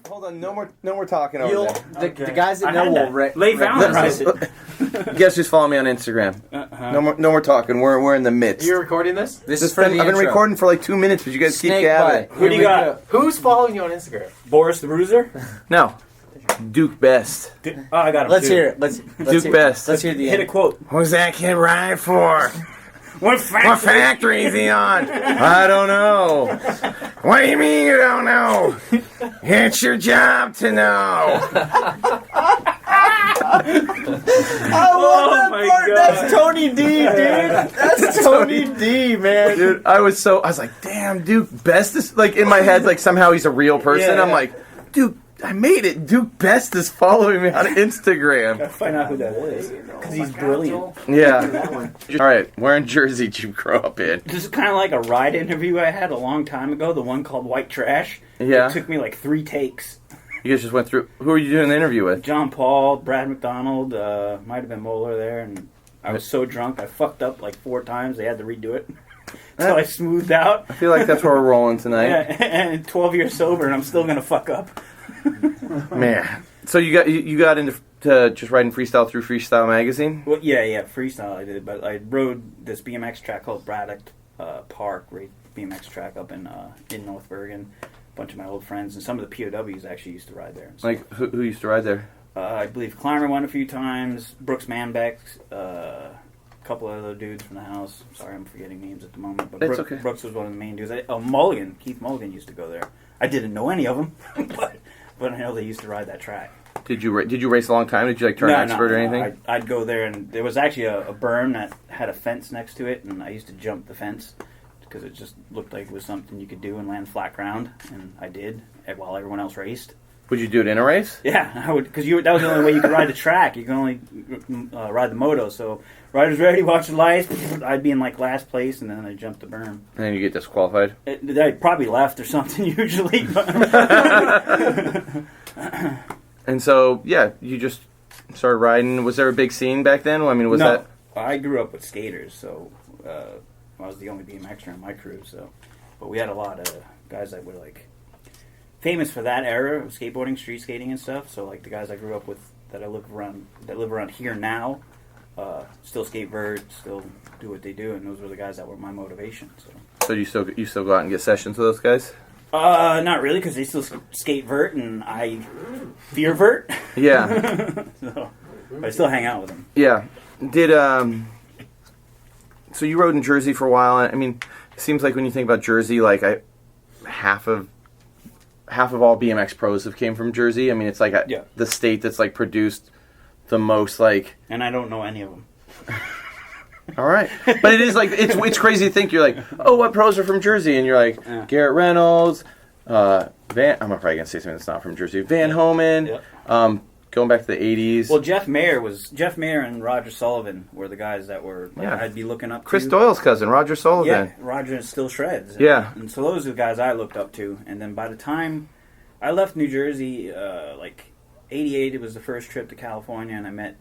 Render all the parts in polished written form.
hold on. No more talking over there. The guys that know will lay Valentine's. Guess who's following me on Instagram? No more talking. We're in the midst. You're recording this? This is I've been recording for like 2 minutes, but you guys keep gabbing. Who do you got? Who's following you on Instagram? Boris the Bruiser? No. Duke Best. I got him. Let's hear it. Let's Duke Best. Let's hear the Hit a quote. Who's that kid ride for? What factory is he on? I don't know. What do you mean you don't know? It's your job to know. I love that part. God. That's Tony D, dude. That's Tony D, man. Dude, I was like, damn, Duke Best is, like, in my head, like, somehow he's a real person. Yeah. I'm like, dude, I made it. Duke Best is following me on Instagram. Gotta find out who that is. Because he's brilliant. Yeah. All right, where in Jersey did you grow up in? This is kind of like a ride interview I had a long time ago, the one called White Trash. Yeah. It took me like 3 takes. You guys just went through. Who were you doing the interview with? John Paul, Brad McDonald, might have been Moeller there, and I was so drunk I fucked up like 4 times. They had to redo it. So I smoothed out. I feel like that's where we're rolling tonight. Yeah, and 12 years sober, and I'm still gonna fuck up. Man. So you got into just riding freestyle through Freestyle Magazine? Well, yeah, freestyle I did, but I rode this BMX track called Braddock Park, BMX track up in North Bergen. A bunch of my old friends, and some of the POWs actually used to ride there. So, Like, who used to ride there? I believe Clymer went a few times, Brooks Manbeck, a couple of other dudes from the house. Sorry, I'm forgetting names at the moment, but That's okay. Brooks was one of the main dudes. Mulligan, Keith Mulligan used to go there. I didn't know any of them, but I know they used to ride that track. Did you race a long time? Did you turn expert or anything? I'd go there, and there was actually a berm that had a fence next to it, and I used to jump the fence because it just looked like it was something you could do and land flat ground, and I did while everyone else raced. Would you do it in a race? Yeah, I would, because that was the only way you could ride the track. You could only ride the moto. So riders ready, watch the lights. I'd be in like last place, and then I'd jump the berm. And then you get disqualified? I probably left or something usually. And so, yeah, you just started riding. Was there a big scene back then? I mean, No, I grew up with skaters, so I was the only BMXer in my crew. So, but we had a lot of guys that were like famous for that era of skateboarding, street skating, and stuff. So, like the guys I grew up with that live around here now, still skate vert, still do what they do, and those were the guys that were my motivation. So you still go out and get sessions with those guys? Not really, because they still skate vert, and I fear vert. Yeah. So, but I still hang out with them. Yeah. So you rode in Jersey for a while. I mean, it seems like when you think about Jersey, like half of all BMX pros have came from Jersey. I mean, it's like the state that's like produced the most like. And I don't know any of them. All right, but it is like it's crazy to think you're like, oh, what pros are from Jersey, and you're like Garrett Reynolds, I'm probably gonna say something that's not from Jersey. Van Homan, going back to the '80s. Well, Jeff Mayer and Roger Sullivan were the guys that were I'd be looking up to. Chris Doyle's cousin, Roger Sullivan. Yeah, Roger still shreds. Yeah, and so those are the guys I looked up to. And then by the time I left New Jersey, '88, it was the first trip to California, and I met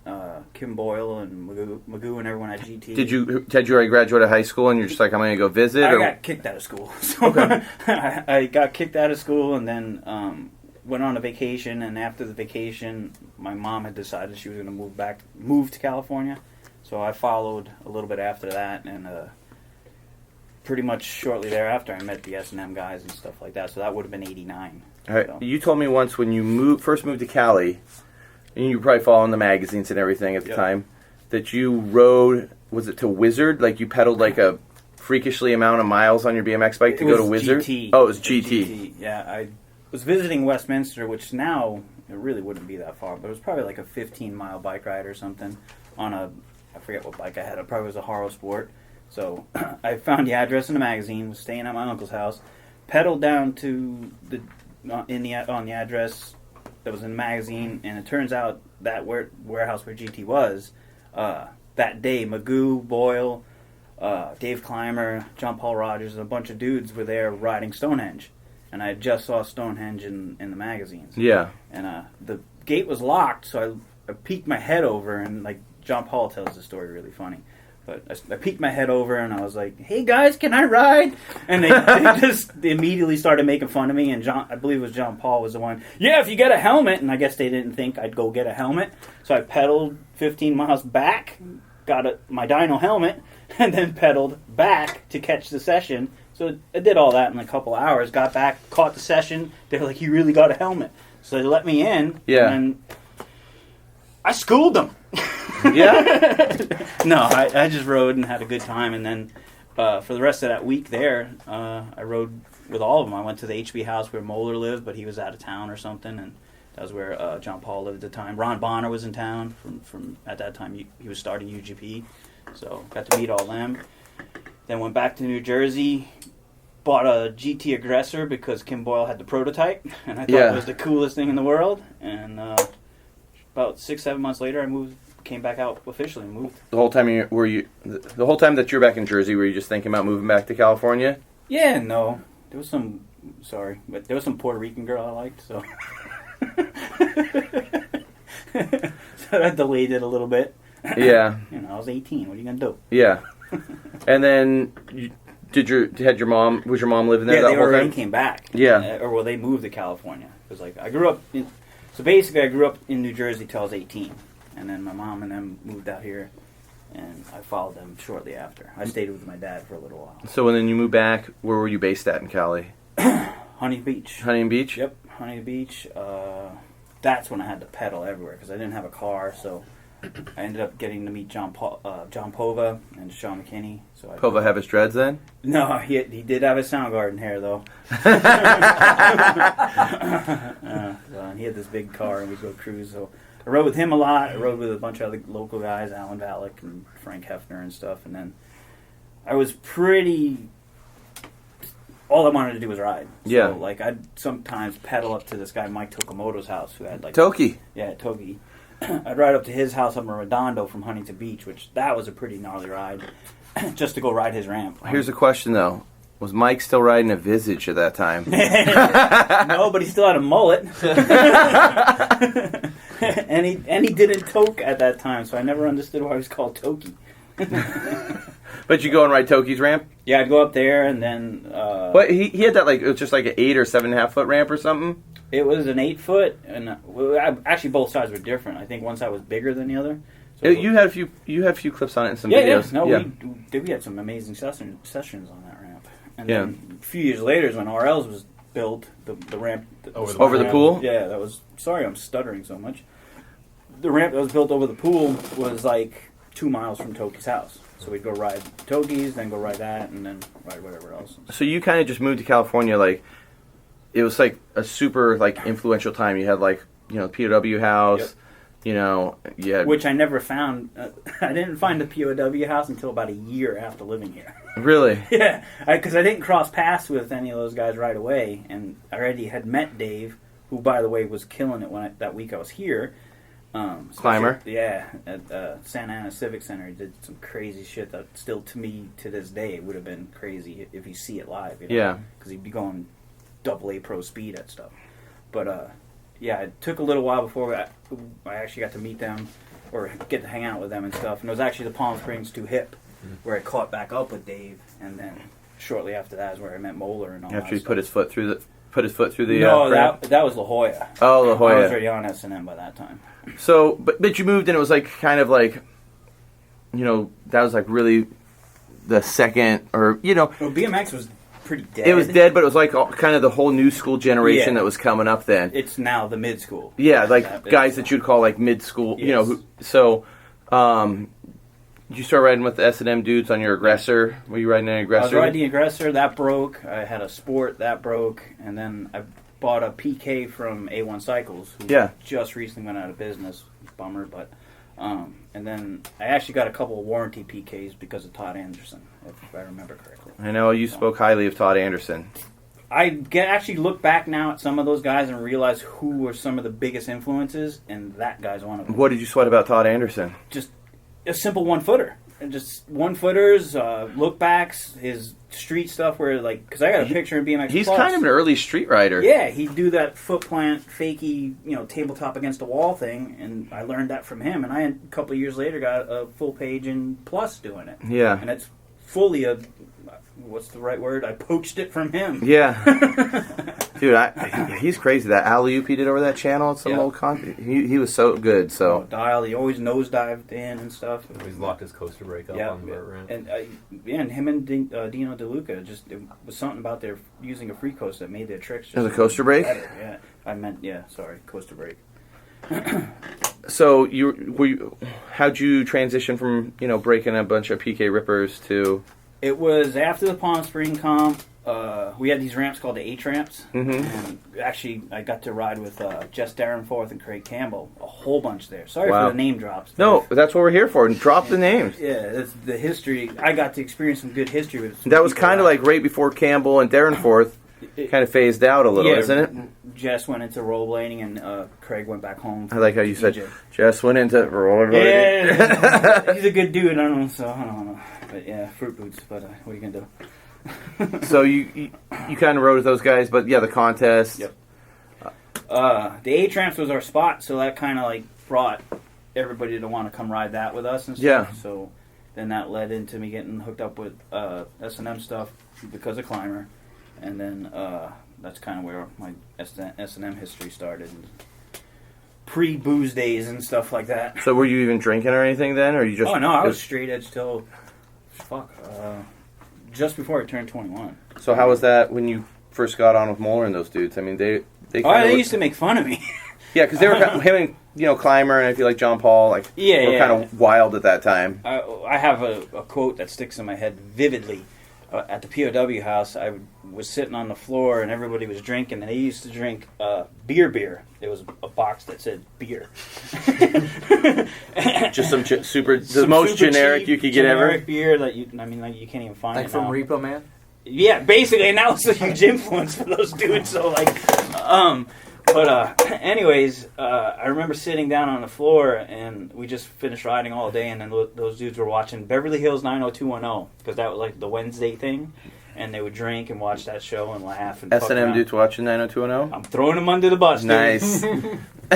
Kim Boyle and Magoo and everyone at GT. Had you already graduated high school and you're just like, I'm going to go visit? I got kicked out of school. So okay. I got kicked out of school and then went on a vacation, and after the vacation, my mom had decided she was going to move to California. So I followed a little bit after that, and pretty much shortly thereafter, I met the S&M guys and stuff like that. So that would have been '89. All right. So. You told me once when you first moved to Cali, and you were probably following the magazines and everything at the time, that you rode, was it to Wizard? Like you pedaled like a freakishly amount of miles on your BMX bike to go to Wizard? GT. Oh, it was GT. Yeah, I was visiting Westminster, which now it really wouldn't be that far, but it was probably like a 15-mile bike ride or something on I forget what bike I had. It probably was a Haro Sport. So I found the address in the magazine, was staying at my uncle's house, pedaled down to on the address that was in the magazine, and it turns out that warehouse where GT was, that day, Magoo, Boyle, Dave Clymer, John Paul Rogers, and a bunch of dudes were there riding Stonehenge. And I just saw Stonehenge in the magazines. Yeah. And the gate was locked, so I peeked my head over, and like John Paul tells the story really funny. But I peeked my head over and I was like, "Hey guys, can I ride?" And they just immediately started making fun of me. And I believe it was John Paul was the one. Yeah, if you get a helmet. And I guess they didn't think I'd go get a helmet. So I pedaled 15 miles back, got my dyno helmet, and then pedaled back to catch the session. So I did all that in a couple hours. Got back, caught the session. They were like, "You really got a helmet." So they let me in. Yeah. And I schooled them. Yeah? No, I just rode and had a good time, and then for the rest of that week there, I rode with all of them. I went to the HB house where Moeller lived, but he was out of town or something, and that was where John Paul lived at the time. Ron Bonner was in town from at that time. He was starting UGP, so got to meet all them. Then went back to New Jersey, bought a GT Aggressor because Kim Boyle had the prototype, and I thought it was the coolest thing in the world. And about 6-7 months later, I came back out officially and moved. The whole time the whole time that you're back in Jersey, were you just thinking about moving back to California? Yeah, no. There was some Puerto Rican girl I liked, so so that delayed it a little bit. Yeah. I was 18. What are you gonna do? Yeah. And then was your mom living there Yeah, that they whole already time? came back. Yeah. They moved to California. It was like I grew up in New Jersey till I was 18. And then my mom and them moved out here, and I followed them shortly after. I stayed with my dad for a little while. So when you moved back, where were you based at in Cali? Huntington Beach. Huntington Beach? Yep, Huntington Beach. That's when I had to pedal everywhere because I didn't have a car. So I ended up getting to meet John Pova and Sean McKinney. So Pova have his dreads then? No, he did have his Soundgarden hair though. He had this big car and we'd go cruise. So I rode with him a lot. I rode with a bunch of other local guys, Alan Valek and Frank Hefner and stuff. And then I was all I wanted to do was ride. So, yeah. Like, I'd sometimes pedal up to this guy, Mike Tokamoto's house, who had, like... Toki. Yeah, Toki. I'd ride up to his house up in Redondo from Huntington Beach, which that was a pretty gnarly ride, just to go ride his ramp. Here's a question, though. Was Mike still riding a Visage at that time? No, but he still had a mullet. and he didn't toke at that time, so I never understood why he was called Toki. But you go and ride Toki's ramp? Yeah, I'd go up there and then... But he had that, like, it was just like an 8 or 7.5 foot ramp or something? It was an 8 foot, and actually both sides were different. I think one side was bigger than the other. So you had a few clips on it in some videos. Yeah, no, we had some amazing sessions on that ramp. And then a few years later is when RL's was built, the ramp... Over the pool? Yeah, that was... Sorry I'm stuttering so much. The ramp that was built over the pool was like 2 miles from Toki's house. So we'd go ride Toki's, then go ride that, and then ride whatever else. So you kind of just moved to California, like, it was like a super, like, influential time. You had, like, the POW house, Yep. You had... Which I never found. I didn't find the POW house until about a year after living here. Really? Yeah, because I didn't cross paths with any of those guys right away, and I already had met Dave, who, by the way, was killing it that week I was here. Climber? Yeah, at Santa Ana Civic Center. He did some crazy shit that still, to me, to this day, it would have been crazy if you see it live. Yeah. Because he'd be going AA pro speed at stuff. But, yeah, it took a little while before I actually got to meet them or get to hang out with them and stuff. And it was actually the Palm Springs 2 Hip where I caught back up with Dave. And then shortly after that is where I met Moeller and all that After he stuff. put his foot through the... No, ramp? that was La Jolla. Oh, La Jolla. I was already on S&M by that time. So, but you moved and it was like kind of like, that was like really the second, or, Well, BMX was pretty dead. It was dead, but it was like kind of the whole new school generation that was coming up then. It's now the mid school. Yeah, like guys that you'd call like mid school, Yes. You start riding with the S&M dudes on your Aggressor. Were you riding an Aggressor? I was riding the Aggressor, that broke. I had a Sport, that broke. And then I bought a PK from A1 Cycles, who just recently went out of business. Bummer, but... and then I actually got a couple of warranty PKs because of Todd Anderson, if I remember correctly. I know you spoke highly of Todd Anderson. I actually look back now at some of those guys and realize who were some of the biggest influences, and that guy's one of them. What did you sweat about Todd Anderson? Just a simple one-footer. just 1-footers, look backs, his street stuff where because I got a picture in BMX He's Plus. kind of an early street rider. Yeah, he'd do that foot plant, fakey, tabletop against the wall thing, and I learned that from him. And I, a couple of years later, got a full page in Plus doing it. Yeah. And it's fully what's the right word? I poached it from him. Yeah. Dude, he's crazy. That alley-oop he did over that channel, some old content. He was so good. So Dial, he always nosedived in and stuff. He's locked his coaster brake up on the vert ramp. And him and Dino DeLuca, it was something about their using a free coaster that made their tricks just As a coaster brake? better. Yeah, coaster brake. So how'd you transition from breaking a bunch of PK rippers to? It was after the Palm Spring comp. We had these ramps called the H ramps, and actually I got to ride with Jess Darrenforth and Craig Campbell a whole bunch there. Sorry for the name drops. No, that's what we're here for. Drop the names. Yeah, that's the history. I got to experience some good history with. That was kind of like right before Campbell and Darrenforth kind of phased out a little, isn't it? Jess went into rollerblading and Craig went back home. I like how you said Jess went into rollerblading. Yeah, he's a good dude. I don't know. But yeah, fruit boots. But what are you gonna do? So you kind of rode with those guys, but yeah, the contest. Yep. The A-Tramps was our spot, so that kind of brought everybody to want to come ride that with us and stuff. Yeah. So then that led into me getting hooked up with S&M stuff because of Climber, and then that's kind of where my S&M history started. Pre-booze days and stuff like that. So were you even drinking or anything then, or you just? Oh no, I was straight edge till just before I turned 21. So how was that when you first got on with Moeller and those dudes? I mean, they they used to make fun of me. Yeah, because they were him and Climber, and I feel like John Paul were kind of wild at that time. I have a quote that sticks in my head vividly. At the POW house, I was sitting on the floor and everybody was drinking, and they used to drink beer. It was a box that said beer. Just some the most generic cheap, you could get ever. Generic beer that you can't even find. Like it from now. Repo Man? Yeah, basically, and that was a huge influence for those dudes. So anyways, I remember sitting down on the floor, and we just finished riding all day, and then those dudes were watching Beverly Hills 90210, because that was like the Wednesday thing, and they would drink and watch that show and laugh. And S&M dudes watching 90210? I'm throwing them under the bus, dude. Nice.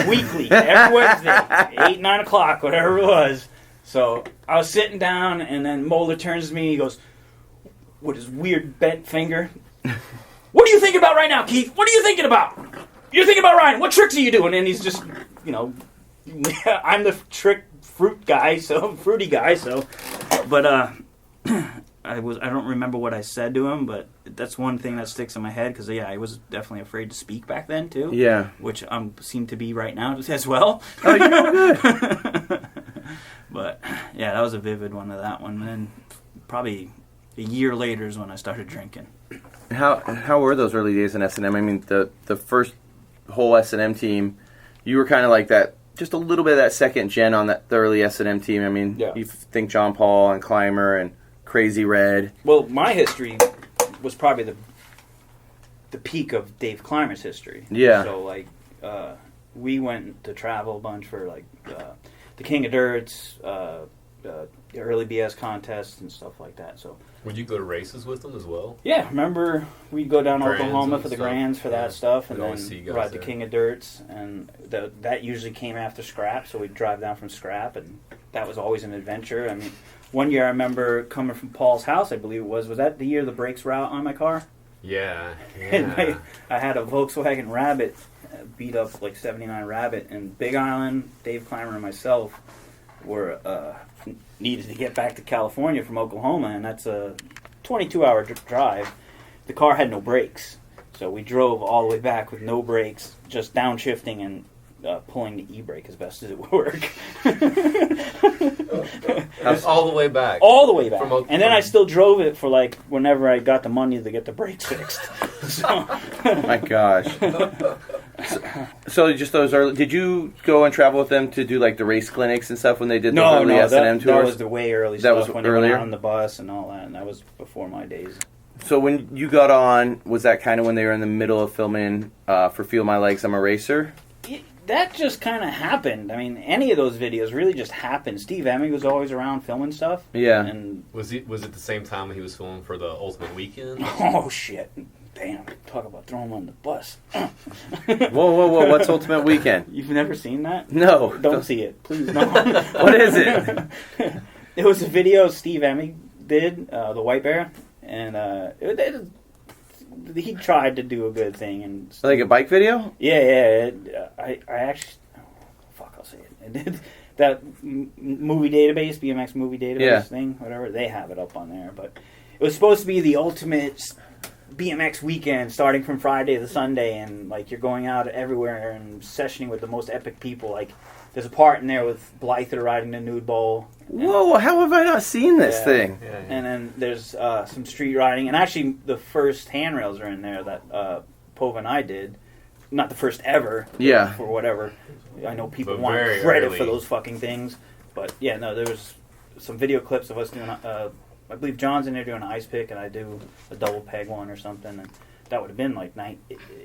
Weekly, every Wednesday, 8, 9 o'clock, whatever it was. So I was sitting down, and then Moeller turns to me, he goes, with his weird bent finger, "What are you thinking about right now, Keith? What are you thinking about? You're thinking about riding. What tricks are you doing?" And he's just, I'm the fruity guy, so. But I don't remember what I said to him, but that's one thing that sticks in my head because I was definitely afraid to speak back then too. Yeah, which seem to be right now as well. Oh, you're good. But yeah, that was a vivid one of that one. And then probably a year later is when I started drinking. How were those early days in S&M? I mean, the first whole S&M team, you were kind of like that, just a little bit of that second gen on the early S&M team. I mean, You think John Paul and Climber and Crazy Red. Well, my history was probably the peak of Dave Climber's history. Yeah. So we went to travel a bunch for the King of Dirts, the early BS contests and stuff like that. So would you go to races with them as well? Yeah, remember we'd go down to Grands Oklahoma for the stuff. Grands for that stuff, and We'd always see then you guys ride the there. King of Dirts, and that usually came after Scrap, so we'd drive down from Scrap, and that was always an adventure. I mean, one year I remember coming from Paul's house, I believe it was that the year the brakes were out on my car? Yeah. And I had a Volkswagen Rabbit, beat up 79 Rabbit, and Big Island, Dave Climber, and myself were needed to get back to California from Oklahoma, and that's a 22-hour drive. The car had no brakes, so we drove all the way back with no brakes, just downshifting and pulling the e-brake as best as it would work. That's all the way back. All the way back. And then I still drove it for whenever I got the money to get the brakes fixed. So. My gosh. So just those early. Did you go and travel with them to do the race clinics and stuff when they did the early S&M tours? That was the way early that stuff was when earlier? they went on the bus and all that, and that was before my days. So when you got on, was that kind of when they were in the middle of filming for Feel My Legs, I'm a Racer? that just kind of happened. I mean, any of those videos really just happened. Steve Emig was always around filming stuff. Yeah. And Was it the same time when he was filming for the Ultimate Weekend? oh shit, damn! Talk about throwing him on the bus. Whoa! What's Ultimate Weekend? You've never seen that? No. Don't see it, please. No. What is it? It was a video Steve Emig did, the White Bear, and he tried to do a good thing, and Like a bike video? yeah. I actually, fuck, I'll say it. It did that movie database, BMX movie database thing, whatever. They have it up on there, but it was supposed to be the ultimate BMX weekend, starting from Friday to Sunday, and like you're going out everywhere and sessioning with the most epic people. Like there's a part in there with Blyther riding the Nude Bowl. Whoa! How have I not seen this thing? Yeah. And then there's some street riding, and actually the first handrails are in there that Pova and I did. Not the first ever. Yeah. For whatever. I know people But want very credit early. for those fucking things, but yeah, no, there was some video clips of us doing. I believe John's in there doing an ice pick, and I do a double peg one or something, and that would have been like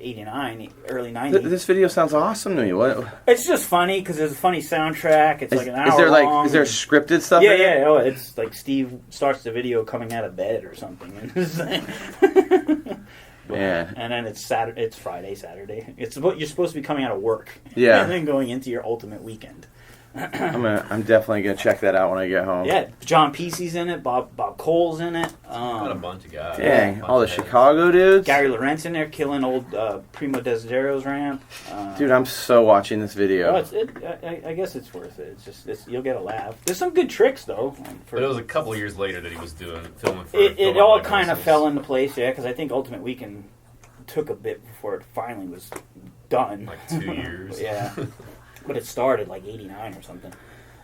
89, early 90s. This video sounds awesome to me. What? It's just funny because there's a funny soundtrack. It's like an hour Is there long. is there scripted stuff? Yeah, in it? yeah. Oh, it's like Steve starts the video coming out of bed or something. Man. And then it's Saturday. It's Friday, Saturday. You're supposed to be coming out of work. Yeah. And then going into your ultimate weekend. I'm definitely gonna check that out when I get home. Yeah, John Pesey's in it. Bob Cole's in it. Got a bunch of guys. Dang, all the Bunch of Chicago dudes. Gary Lorentz in there killing old Primo Desiderio's ramp. Dude, I'm so watching this video. I guess it's worth it. You'll get a laugh. There's some good tricks though. But it was a couple of years later that he was filming for. It filming all like kind of this. fell into place, yeah. Because I think Ultimate Weekend took a bit before it finally was done. Like 2 years. Yeah, but it started like '89 or something.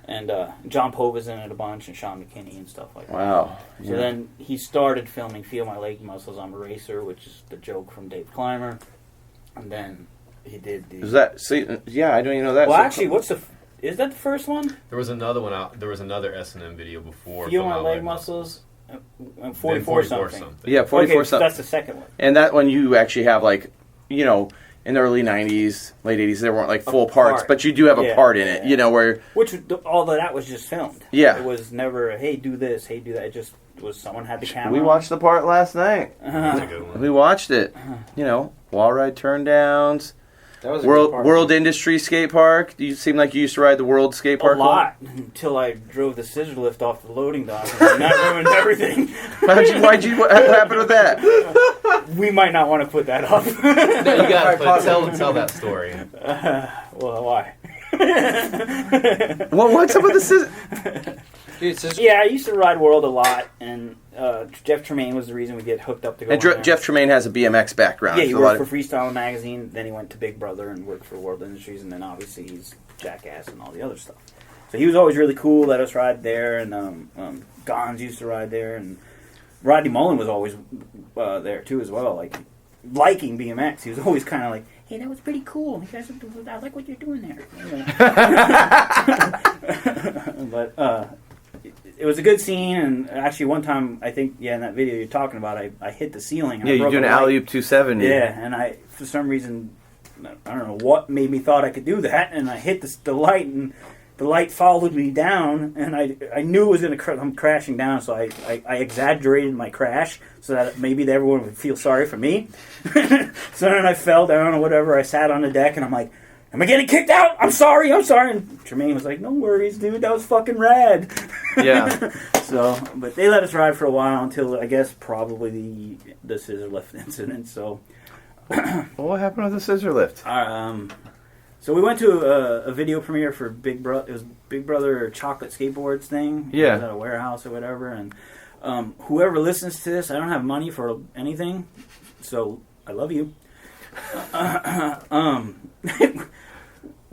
And John Pova's in it a bunch, and Sean McKinney and stuff like that. Wow. So then he started filming Feel My Leg Muscles, I'm a Racer, which is the joke from Dave Clymer. And then he did the... Is that... See, yeah, I don't even know that. Well, So- actually, is that the first one? There was another one out. There was another S&M video before. Feel Feel My Leg Muscles? 44 something. Yeah, 44 okay, so something. that's the second one. And that one you actually have like, you know, in the early 90s, late 80s, there weren't like full parts, part. but you do have a Yeah, part in it, yeah. you know, where... Which, all of that was just filmed. Yeah. It was never, hey, do this, hey, do that. It just was someone had the camera. We watched the part last night. That's a good one. We watched it. You know, wall ride turn downs, That was a good part. World Industry Skate Park. You seem like you used to ride the World Skate Park A lot, until I drove the scissor lift off the loading dock, and that ruined everything. What happened with that? We might not want to put that up. No, you got tell that story. Well, why? What's up with the scissor? Dude, scissor- Yeah, I used to ride World a lot, and Jeff Tremaine was the reason we get hooked up to go And on there. Jeff Tremaine has a BMX background. Yeah, he so a lot worked of- for Freestyle Magazine, then he went to Big Brother and worked for World Industries, and then obviously he's Jackass and all the other stuff. So he was always really cool, let us ride there, and Gons used to ride there, and Rodney Mullen was always there too as well, like liking BMX. He was always kind of like, hey, that was pretty cool. You guys, I like what you're doing there. But it was a good scene, and actually one time, I think, in that video you're talking about, I hit the ceiling. And Yeah, I you're broke doing a an light. alley-oop 270. Yeah, and for some reason, I don't know what made me thought I could do that, and I hit the light, and the light followed me down, and I knew it was going to come crashing down, so I exaggerated my crash so that maybe everyone would feel sorry for me. So then I fell down or whatever. I sat on the deck, and I'm like, am I getting kicked out? I'm sorry. And Tremaine was like, no worries, dude. That was fucking rad. Yeah. So, but they let us ride for a while until, I guess, probably the scissor lift incident, so... Well, what happened with the scissor lift? So we went to a video premiere for Big Brother. It was Big Brother Chocolate Skateboards thing. Yeah. It was at a warehouse or whatever. And whoever listens to this, I don't have money for anything, so I love you.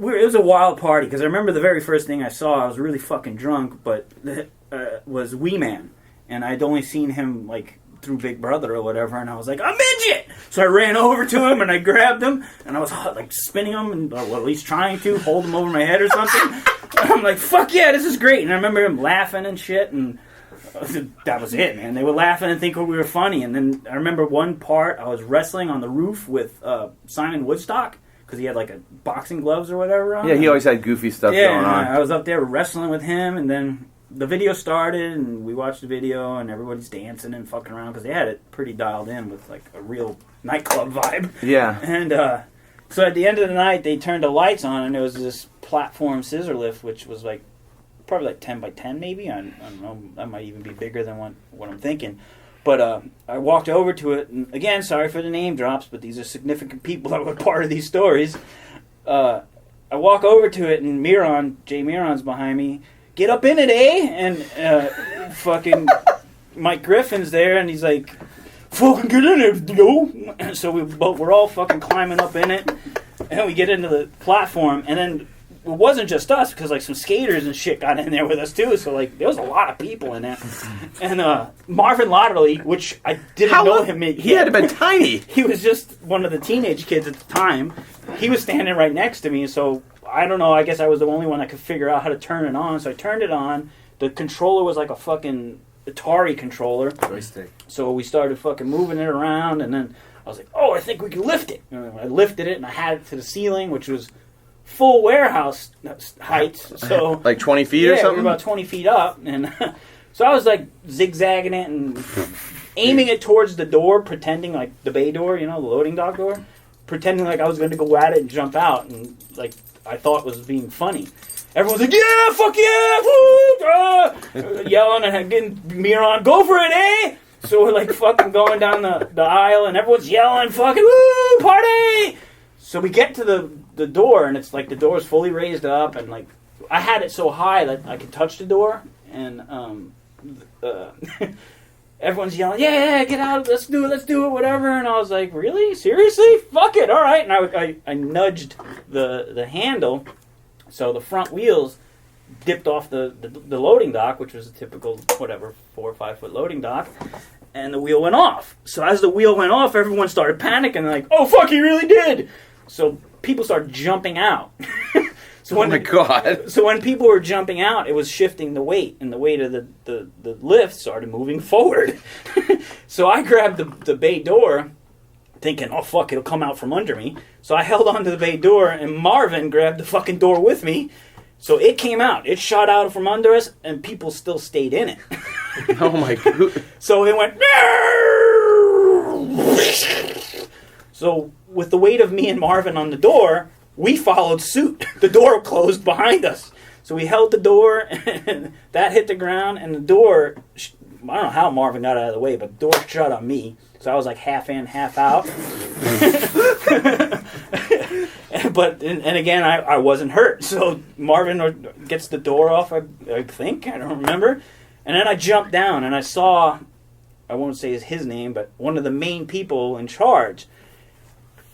It was a wild party because I remember the very first thing I saw. I was really fucking drunk, but was Wee Man, and I'd only seen him like through Big Brother or whatever, and I was like, a midget! So I ran over to him and I grabbed him, and I was like spinning him, and well, at least trying to hold him over my head or something. And I'm like, fuck yeah, this is great. And I remember him laughing and shit, and that was it, man. They were laughing and thinking we were funny. And then I remember one part, I was wrestling on the roof with Simon Woodstock, because he had like a boxing gloves or whatever on. Yeah, he always had goofy stuff Yeah, going on. I was up there wrestling with him, and then the video started, and we watched the video, and everybody's dancing and fucking around because they had it pretty dialed in with like a real nightclub vibe. Yeah. And so at the end of the night, they turned the lights on, and there was this platform scissor lift, which was like probably like 10 by 10 maybe. I don't know. That might even be bigger than what I'm thinking. But I walked over to it, and again, sorry for the name drops, but these are significant people that were part of these stories. I walk over to it, and Jay Miron's behind me. Get up in it, eh? And fucking Mike Griffin's there, and he's like, fucking get in it, yo. So we're all fucking climbing up in it, and we get into the platform, and then it wasn't just us, because like some skaters and shit got in there with us too, so like there was a lot of people in there. And Marvin Lotterly, which I didn't know him yet. He had to been tiny. He was just one of the teenage kids at the time. He was standing right next to me, so I don't know, I guess I was the only one that could figure out how to turn it on. So I turned it on. The controller was like a fucking Atari controller. Joystick. So we started fucking moving it around, and then I was like, oh, I think we can lift it. And I lifted it, and I had it to the ceiling, which was full warehouse height. So like 20 feet or we something? were about 20 feet up. And so I was like zigzagging it and aiming it towards the door, pretending like the bay door, the loading dock door, pretending like I was going to go at it and jump out, and like I thought was being funny. Everyone's like, yeah, fuck yeah, woo, yelling and getting Miron, go for it, eh? So we're like fucking going down the aisle, and everyone's yelling, fucking woo, party! So we get to the door, and it's like the door is fully raised up, and like I had it so high that I could touch the door, and everyone's yelling, yeah, get out, let's do it, whatever. And I was like, really? Seriously? Fuck it, all right. And I nudged the handle, so the front wheels dipped off the loading dock, which was a typical, 4 or 5 foot loading dock, and the wheel went off. So as the wheel went off, everyone started panicking, like, oh, fuck, he really did. So people started jumping out. Oh my God. So when people were jumping out, it was shifting the weight, and the weight of the lift started moving forward. So I grabbed the bay door, thinking, oh fuck, it'll come out from under me. So I held onto the bay door, and Marvin grabbed the fucking door with me. So it came out. It shot out from under us, and people still stayed in it. Oh my God. So it went... So with the weight of me and Marvin on the door, we followed suit. The door closed behind us. So we held the door, and that hit the ground, and the door, I don't know how Marvin got out of the way, but the door shut on me. So I was like half in, half out. And again, I wasn't hurt. So Marvin gets the door off, I think. I don't remember. And then I jumped down, and I saw, I won't say his name, but one of the main people in charge.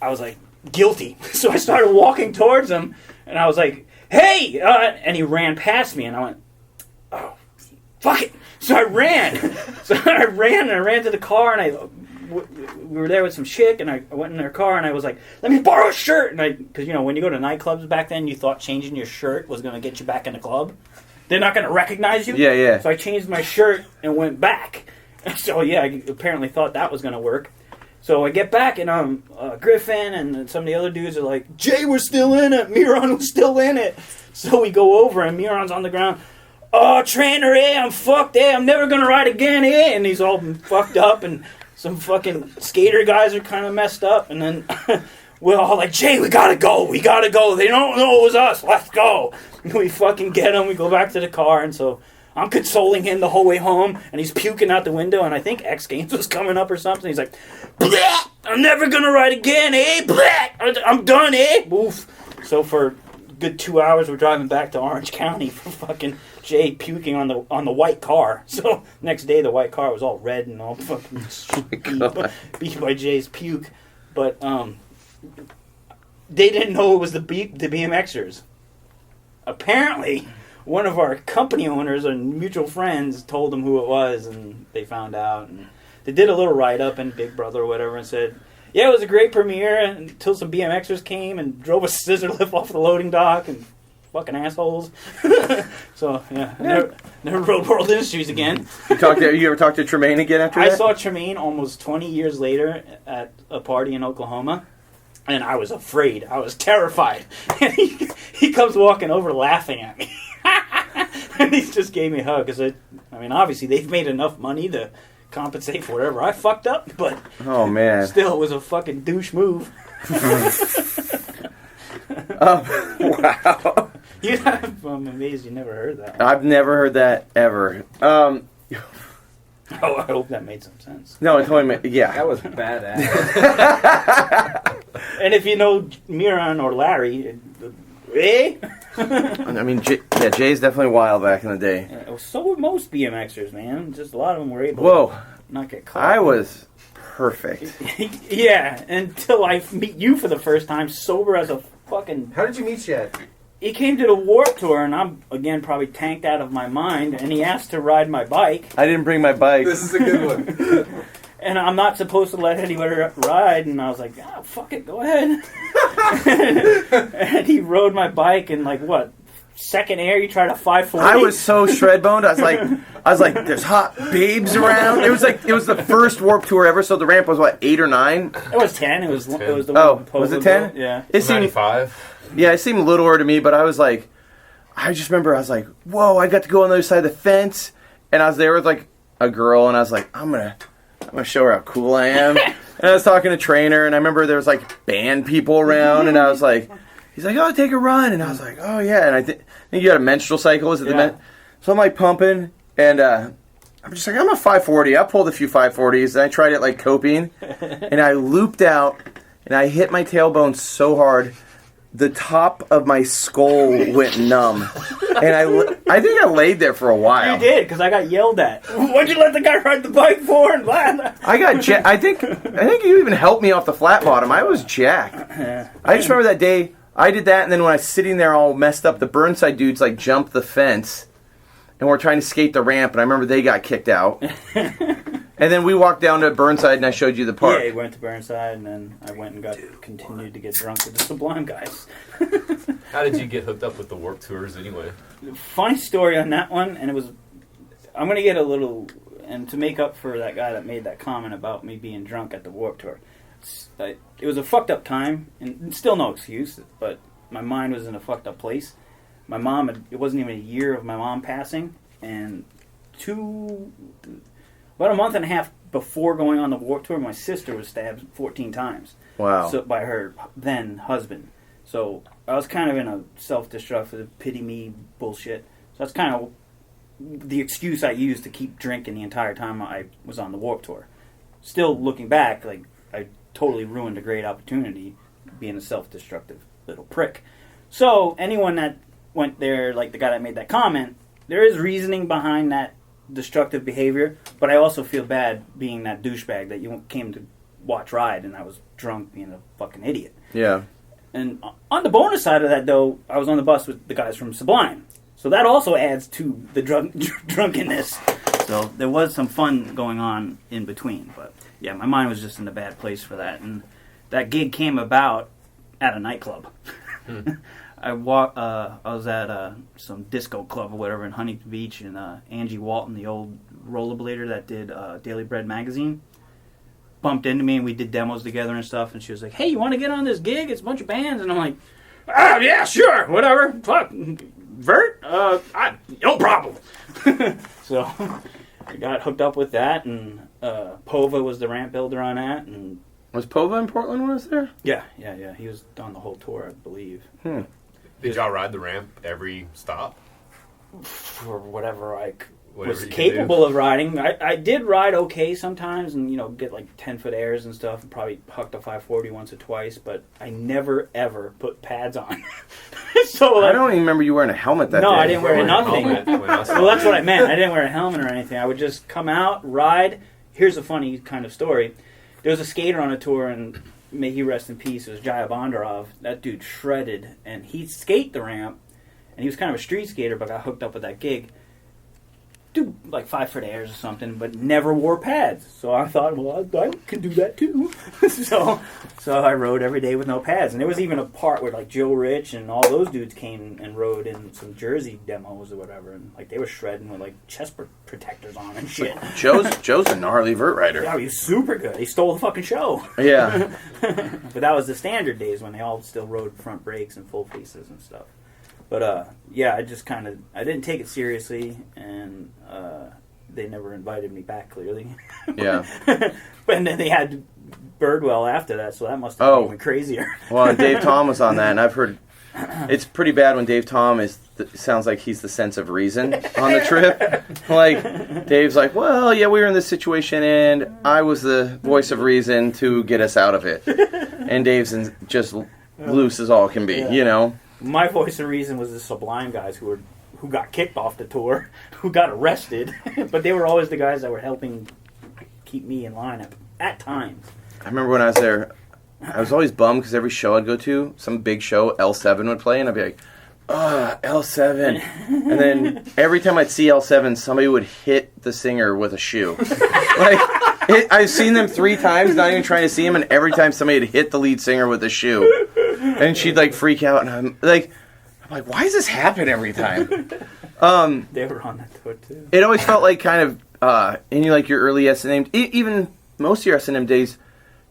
I was like, guilty. So I started walking towards him, and I was like, hey! And he ran past me, and I went, oh, fuck it! So I ran. I ran to the car, and we were there with some chick, and I went in their car, and I was like, let me borrow a shirt! And because, when you go to nightclubs back then, you thought changing your shirt was going to get you back in the club. They're not going to recognize you. Yeah. So I changed my shirt and went back. So yeah, I apparently thought that was going to work. So I get back, and Griffin and some of the other dudes are like, Jay, we're still in it. Miron was still in it. So we go over, and Miron's on the ground. Oh, Treanor, I'm fucked, I'm never going to ride again, And he's all fucked up, and some fucking skater guys are kind of messed up. And then we're all like, Jay, we got to go. They don't know it was us. Let's go. And we fucking get him. We go back to the car, and so I'm consoling him the whole way home, and he's puking out the window, and I think X Games was coming up or something. He's like, bleh, I'm never going to ride again, bleh, I'm done, Oof. So for a good 2 hours, we're driving back to Orange County for fucking Jay puking on the white car. So next day, the white car was all red and all fucking beat by Jay's puke. But they didn't know it was the BMXers. Apparently, one of our company owners and mutual friends told them who it was, and they found out. And they did a little write-up in Big Brother or whatever and said, yeah, it was a great premiere until some BMXers came and drove a scissor lift off the loading dock, and fucking assholes. So, yeah, never rode World Industries again. You ever talked to Tremaine again after that? I saw Tremaine almost 20 years later at a party in Oklahoma. And I was afraid. I was terrified. And he comes walking over laughing at me. And he just gave me a hug. Because, I mean, obviously, they've made enough money to compensate for whatever I fucked up. But oh, man. Still, it was a fucking douche move. Wow. I'm amazed you never heard that. I've never heard that ever. Oh, I hope that made some sense. No, it totally made, yeah. That was badass. And if you know Miran or Larry, eh? I mean, Jay's definitely wild back in the day. So were most BMXers, man. Just a lot of them were able to not get caught. I was perfect. Yeah, until I meet you for the first time, sober as a fucking... How did you meet Chad? He came to the Warped Tour, and I'm, again, probably tanked out of my mind, and he asked to ride my bike. I didn't bring my bike. This is a good one. And I'm not supposed to let anybody ride, and I was like, oh, fuck it, go ahead. And he rode my bike, and like, what, second air, you tried a 540? I was so shred-boned, I was like, there's hot babes around. It was the first Warped Tour ever, so the ramp was, what, 8 or 9? It was 10. It was 10. the Oh, was it 10? Built. Yeah. It seemed 95. Yeah, it seemed littler to me, but I just remember I was like, whoa, I got to go on the other side of the fence, and I was there with like a girl, and I was like, I'm gonna show her how cool I am. And I was talking to Treanor, and I remember there was like band people around, and I was like, he's like, oh, take a run, and I was like, oh yeah, and I think you got a Menstural Cycles at the so I'm like pumping, and I'm just like, I'm a 540. I pulled a few 540s, and I tried it like coping, and I looped out, and I hit my tailbone so hard, the top of my skull went numb. And I think I laid there for a while. You did, because I got yelled at. What'd you let the guy ride the bike for? And blah. I think you even helped me off the flat bottom. I was jacked. I just remember that day, I did that, and then when I was sitting there all messed up, the Burnside dudes like jumped the fence, and we're trying to skate the ramp, and I remember they got kicked out. And then we walked down to Burnside, and I showed you the park. Yeah, we went to Burnside, and then I went and continued to get drunk with the Sublime guys. How did you get hooked up with the Warped Tours anyway? Funny story on that one, and I'm going to get a little, and to make up for that guy that made that comment about me being drunk at the Warped Tour, it was a fucked up time, and still no excuse, but my mind was in a fucked up place. My mom, it wasn't even a year of my mom passing, and about a month and a half before going on the Warped Tour, my sister was stabbed 14 times. Wow. So by her then husband. So I was kind of in a self-destructive, pity me bullshit. So that's kind of the excuse I used to keep drinking the entire time I was on the Warped Tour. Still looking back, like I totally ruined a great opportunity being a self-destructive little prick. So anyone that went there, like the guy that made that comment, there is reasoning behind that destructive behavior, but I also feel bad being that douchebag that you came to watch ride and I was drunk being a fucking idiot. Yeah. And on the bonus side of that, though, I was on the bus with the guys from Sublime. So that also adds to the drunkenness. So there was some fun going on in between. But yeah, my mind was just in a bad place for that. And that gig came about at a nightclub. I was at some disco club or whatever in Huntington Beach, and Angie Walton, the old rollerblader that did Daily Bread magazine, bumped into me, and we did demos together and stuff, and she was like, hey, you want to get on this gig? It's a bunch of bands. And I'm like, yeah, sure, whatever. Fuck, Vert? No problem. So I got hooked up with that, and Pova was the ramp builder on that. And was Pova in Portland when I was there? Yeah. He was on the whole tour, I believe. Did y'all ride the ramp every stop? For whatever I was you capable of riding. I did ride okay sometimes and, get like 10-foot airs and stuff and probably hucked a 540 once or twice, but I never, ever put pads on. So I don't even remember you wearing a helmet that day. No, I didn't wear nothing. Well, that's what I meant. I didn't wear a helmet or anything. I would just come out, ride. Here's a funny kind of story. There was a skater on a tour, and may he rest in peace, it was Jaya Bondarov. That dude shredded, and he'd skate the ramp, and he was kind of a street skater, but got hooked up with that gig. Dude like 5-foot airs or something, but never wore pads. So I thought, well, I can do that too. so I rode every day with no pads. And there was even a part where like Joe Rich and all those dudes came and rode in some Jersey demos or whatever, and like they were shredding with like chest protectors on and shit. Joe's a gnarly vert rider. Yeah, he was super good. He stole the fucking show. Yeah. But that was the standard days when they all still rode front brakes and full faces and stuff. But yeah, I just kind of I didn't take it seriously, and they never invited me back. Clearly, Yeah. And then they had Birdwell after that, so that must have been even crazier. Well, and Dave Tom was on that, and I've heard it's pretty bad when Dave Tom sounds like he's the sense of reason on the trip. Like Dave's like, well, yeah, we were in this situation, and I was the voice of reason to get us out of it, and Dave's just loose as all can be, you know. My voice of reason was the Sublime guys who got kicked off the tour, who got arrested, but they were always the guys that were helping keep me in line at times. I remember when I was there, I was always bummed because every show I'd go to, some big show, L7 would play, and I'd be like, L7. And then every time I'd see L7, somebody would hit the singer with a shoe. Like, I've seen them 3 times, not even trying to see him, and every time somebody would hit the lead singer with a shoe. And she'd like freak out, and I'm like, why does this happen every time? They were on that tour too. It always felt like kind of in your early S&M, even most of your S&M days,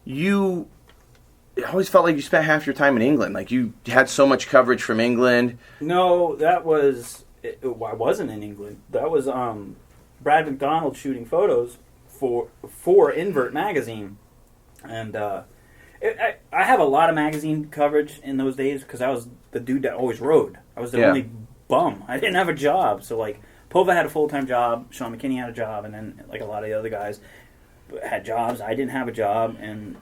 it always felt like you spent half your time in England. Like you had so much coverage from England. No, I wasn't in England. That was Brad McDonald shooting photos for Invert magazine, and I have a lot of magazine coverage in those days because I was the dude that always rode. I was the only bum. I didn't have a job, so like Pova had a full-time job, Sean McKinney had a job, and then like a lot of the other guys had jobs. I didn't have a job, and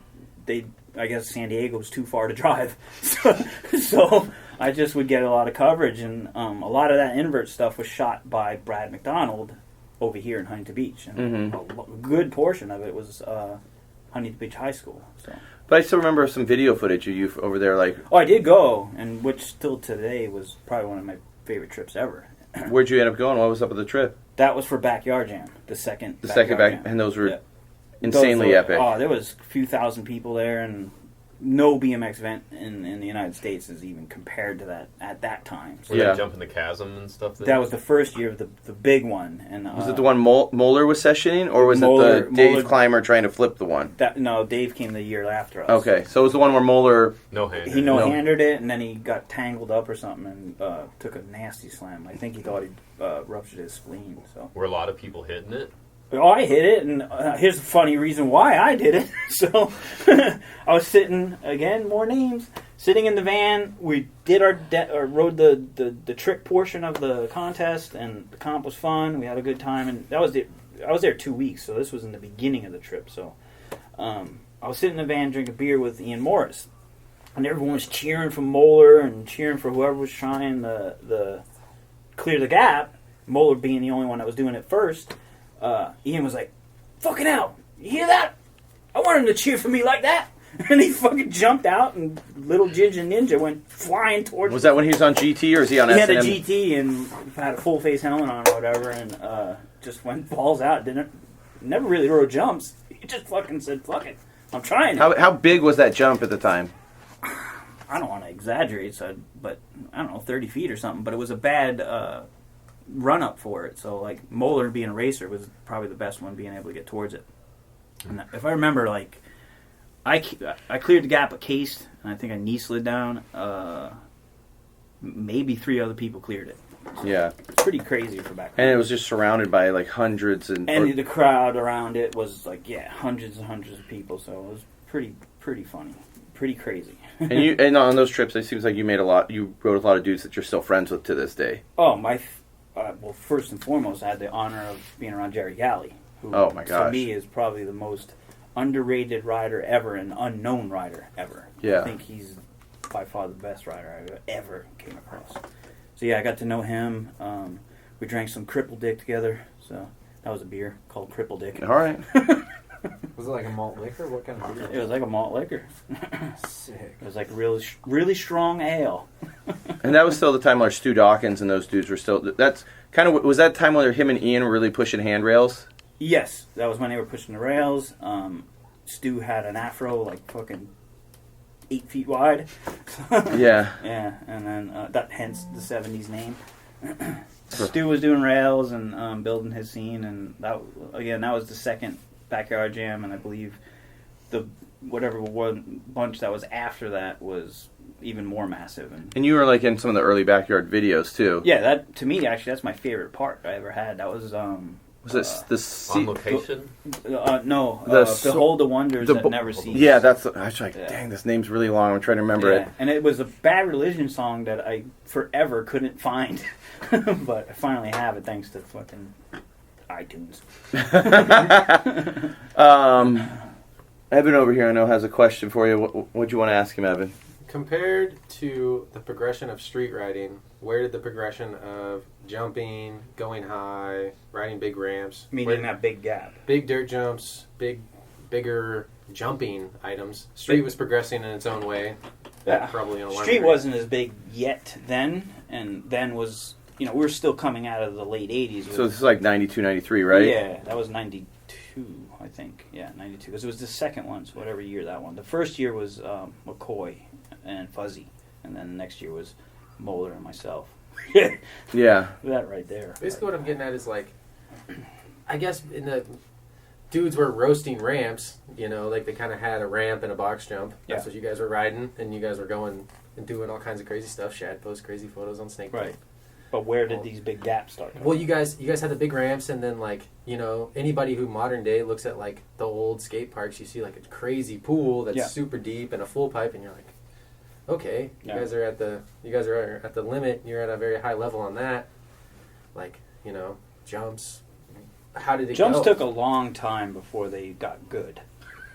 I guess San Diego was too far to drive, so I just would get a lot of coverage, and a lot of that invert stuff was shot by Brad McDonald over here in Huntington Beach, and a good portion of it was Huntington Beach High School. So. But I still remember some video footage of you over there. Like, I did go, and which still today was probably one of my favorite trips ever. Where'd you end up going? What was up with the trip? That was for Backyard Jam, the second Backyard Jam. And those were insanely epic. Oh, there was a few thousand people there, and no BMX event in the United States is even compared to that at that time. So they jump in the chasm and stuff? That was the first year of the big one. And was it the one Moeller was sessioning, or was it the Dave Clymer trying to flip the one? No, Dave came the year after us. Okay, so it was the one where Moeller... He no-handed it, and then he got tangled up or something and took a nasty slam. I think he thought he ruptured his spleen. So were a lot of people hitting it? Oh, I hit it, and here's the funny reason why I did it. So, I was sitting, again, more names, sitting in the van. We did rode the trick portion of the contest, and the comp was fun. We had a good time, and I was there 2 weeks, so this was in the beginning of the trip. So, I was sitting in the van drinking beer with Ian Morris, and everyone was cheering for Moeller and cheering for whoever was trying the clear the gap, Moeller being the only one that was doing it first. Ian was like, fucking hell, you hear that? I want him to cheer for me like that. And he fucking jumped out, and little Ginger Ninja went flying towards Was that when he was on GT, or is he on S&M? He S&M? had a GT and had a full face helmet on or whatever, and just went balls out. Never really rode jumps. He just fucking said, fuck it, I'm trying it. How big was that jump at the time? I don't want to exaggerate, but I don't know, 30 feet or something. But it was a bad run up for it. So like Moeller being a racer was probably the best one being able to get towards it. And if I remember, like I cleared the gap at Case, and I think I knee slid down. Maybe 3 other people cleared it. So yeah, it's pretty crazy for back then. And it was just surrounded by like hundreds and the crowd around it was like hundreds and hundreds of people. So it was pretty funny, pretty crazy. and on those trips, it seems like you rode a lot of dudes that you're still friends with to this day. Oh my. Well, first and foremost, I had the honor of being around Jerry Galley, who, oh my gosh, to me, is probably the most underrated rider ever and unknown rider ever. Yeah. I think he's by far the best rider I ever came across. So yeah, I got to know him. We drank some Cripple Dick together. So that was a beer called Cripple Dick. All right. Was it like a malt liquor? What kind of beer? It was like a malt liquor. Sick. It was like a really strong ale. And that was still the time where Stu Dawkins and those dudes were still... Kind of was that time when him and Ian were really pushing handrails? Yes, that was when they were pushing the rails. Stu had an afro like fucking 8 feet wide. Yeah. Yeah, and then that hence the '70s name. Stu was doing rails and building his scene, and that was the second backyard jam, and I believe the whatever one bunch that was after that was even more massive. And you were like in some of the early backyard videos too. Yeah, that to me actually that's my favorite part I ever had. That was it on location? No, Behold the Wonders That Never Cease. Yeah, I was like, dang, this name's really long. I'm trying to remember it. And it was a Bad Religion song that I forever couldn't find, but I finally have it thanks to fucking iTunes. Evan over here, I know, has a question for you. What do you want to ask him, Evan? Compared to the progression of street riding, where did the progression of jumping, going high, riding big ramps, Meaning that big gap. big dirt jumps, bigger jumping items? Street was progressing in its own way. Yeah, probably in a street wasn't as big yet then, and then was we were still coming out of the late '80s. So this is like 92, 93, right? Yeah, that was '92, I think. Yeah, '92, because it was the second one, so whatever year that one. The first year was McCoy and Fuzzy, and then the next year was Moeller and myself. Yeah. That right there. Basically, what I'm getting at is like, I guess in the dudes were roasting ramps. Like they kind of had a ramp and a box jump. That's what you guys were riding, and you guys were going and doing all kinds of crazy stuff. Shad posts crazy photos on Snakebite. Right. But where did these big gaps start? Well, you guys had the big ramps, and then anybody who modern day looks at like the old skate parks, you see like a crazy pool that's super deep and a full pipe, and you're like, okay, you guys are at the limit. You're at a very high level on that. Like jumps. How did it Jumps go? took a long time before they got good.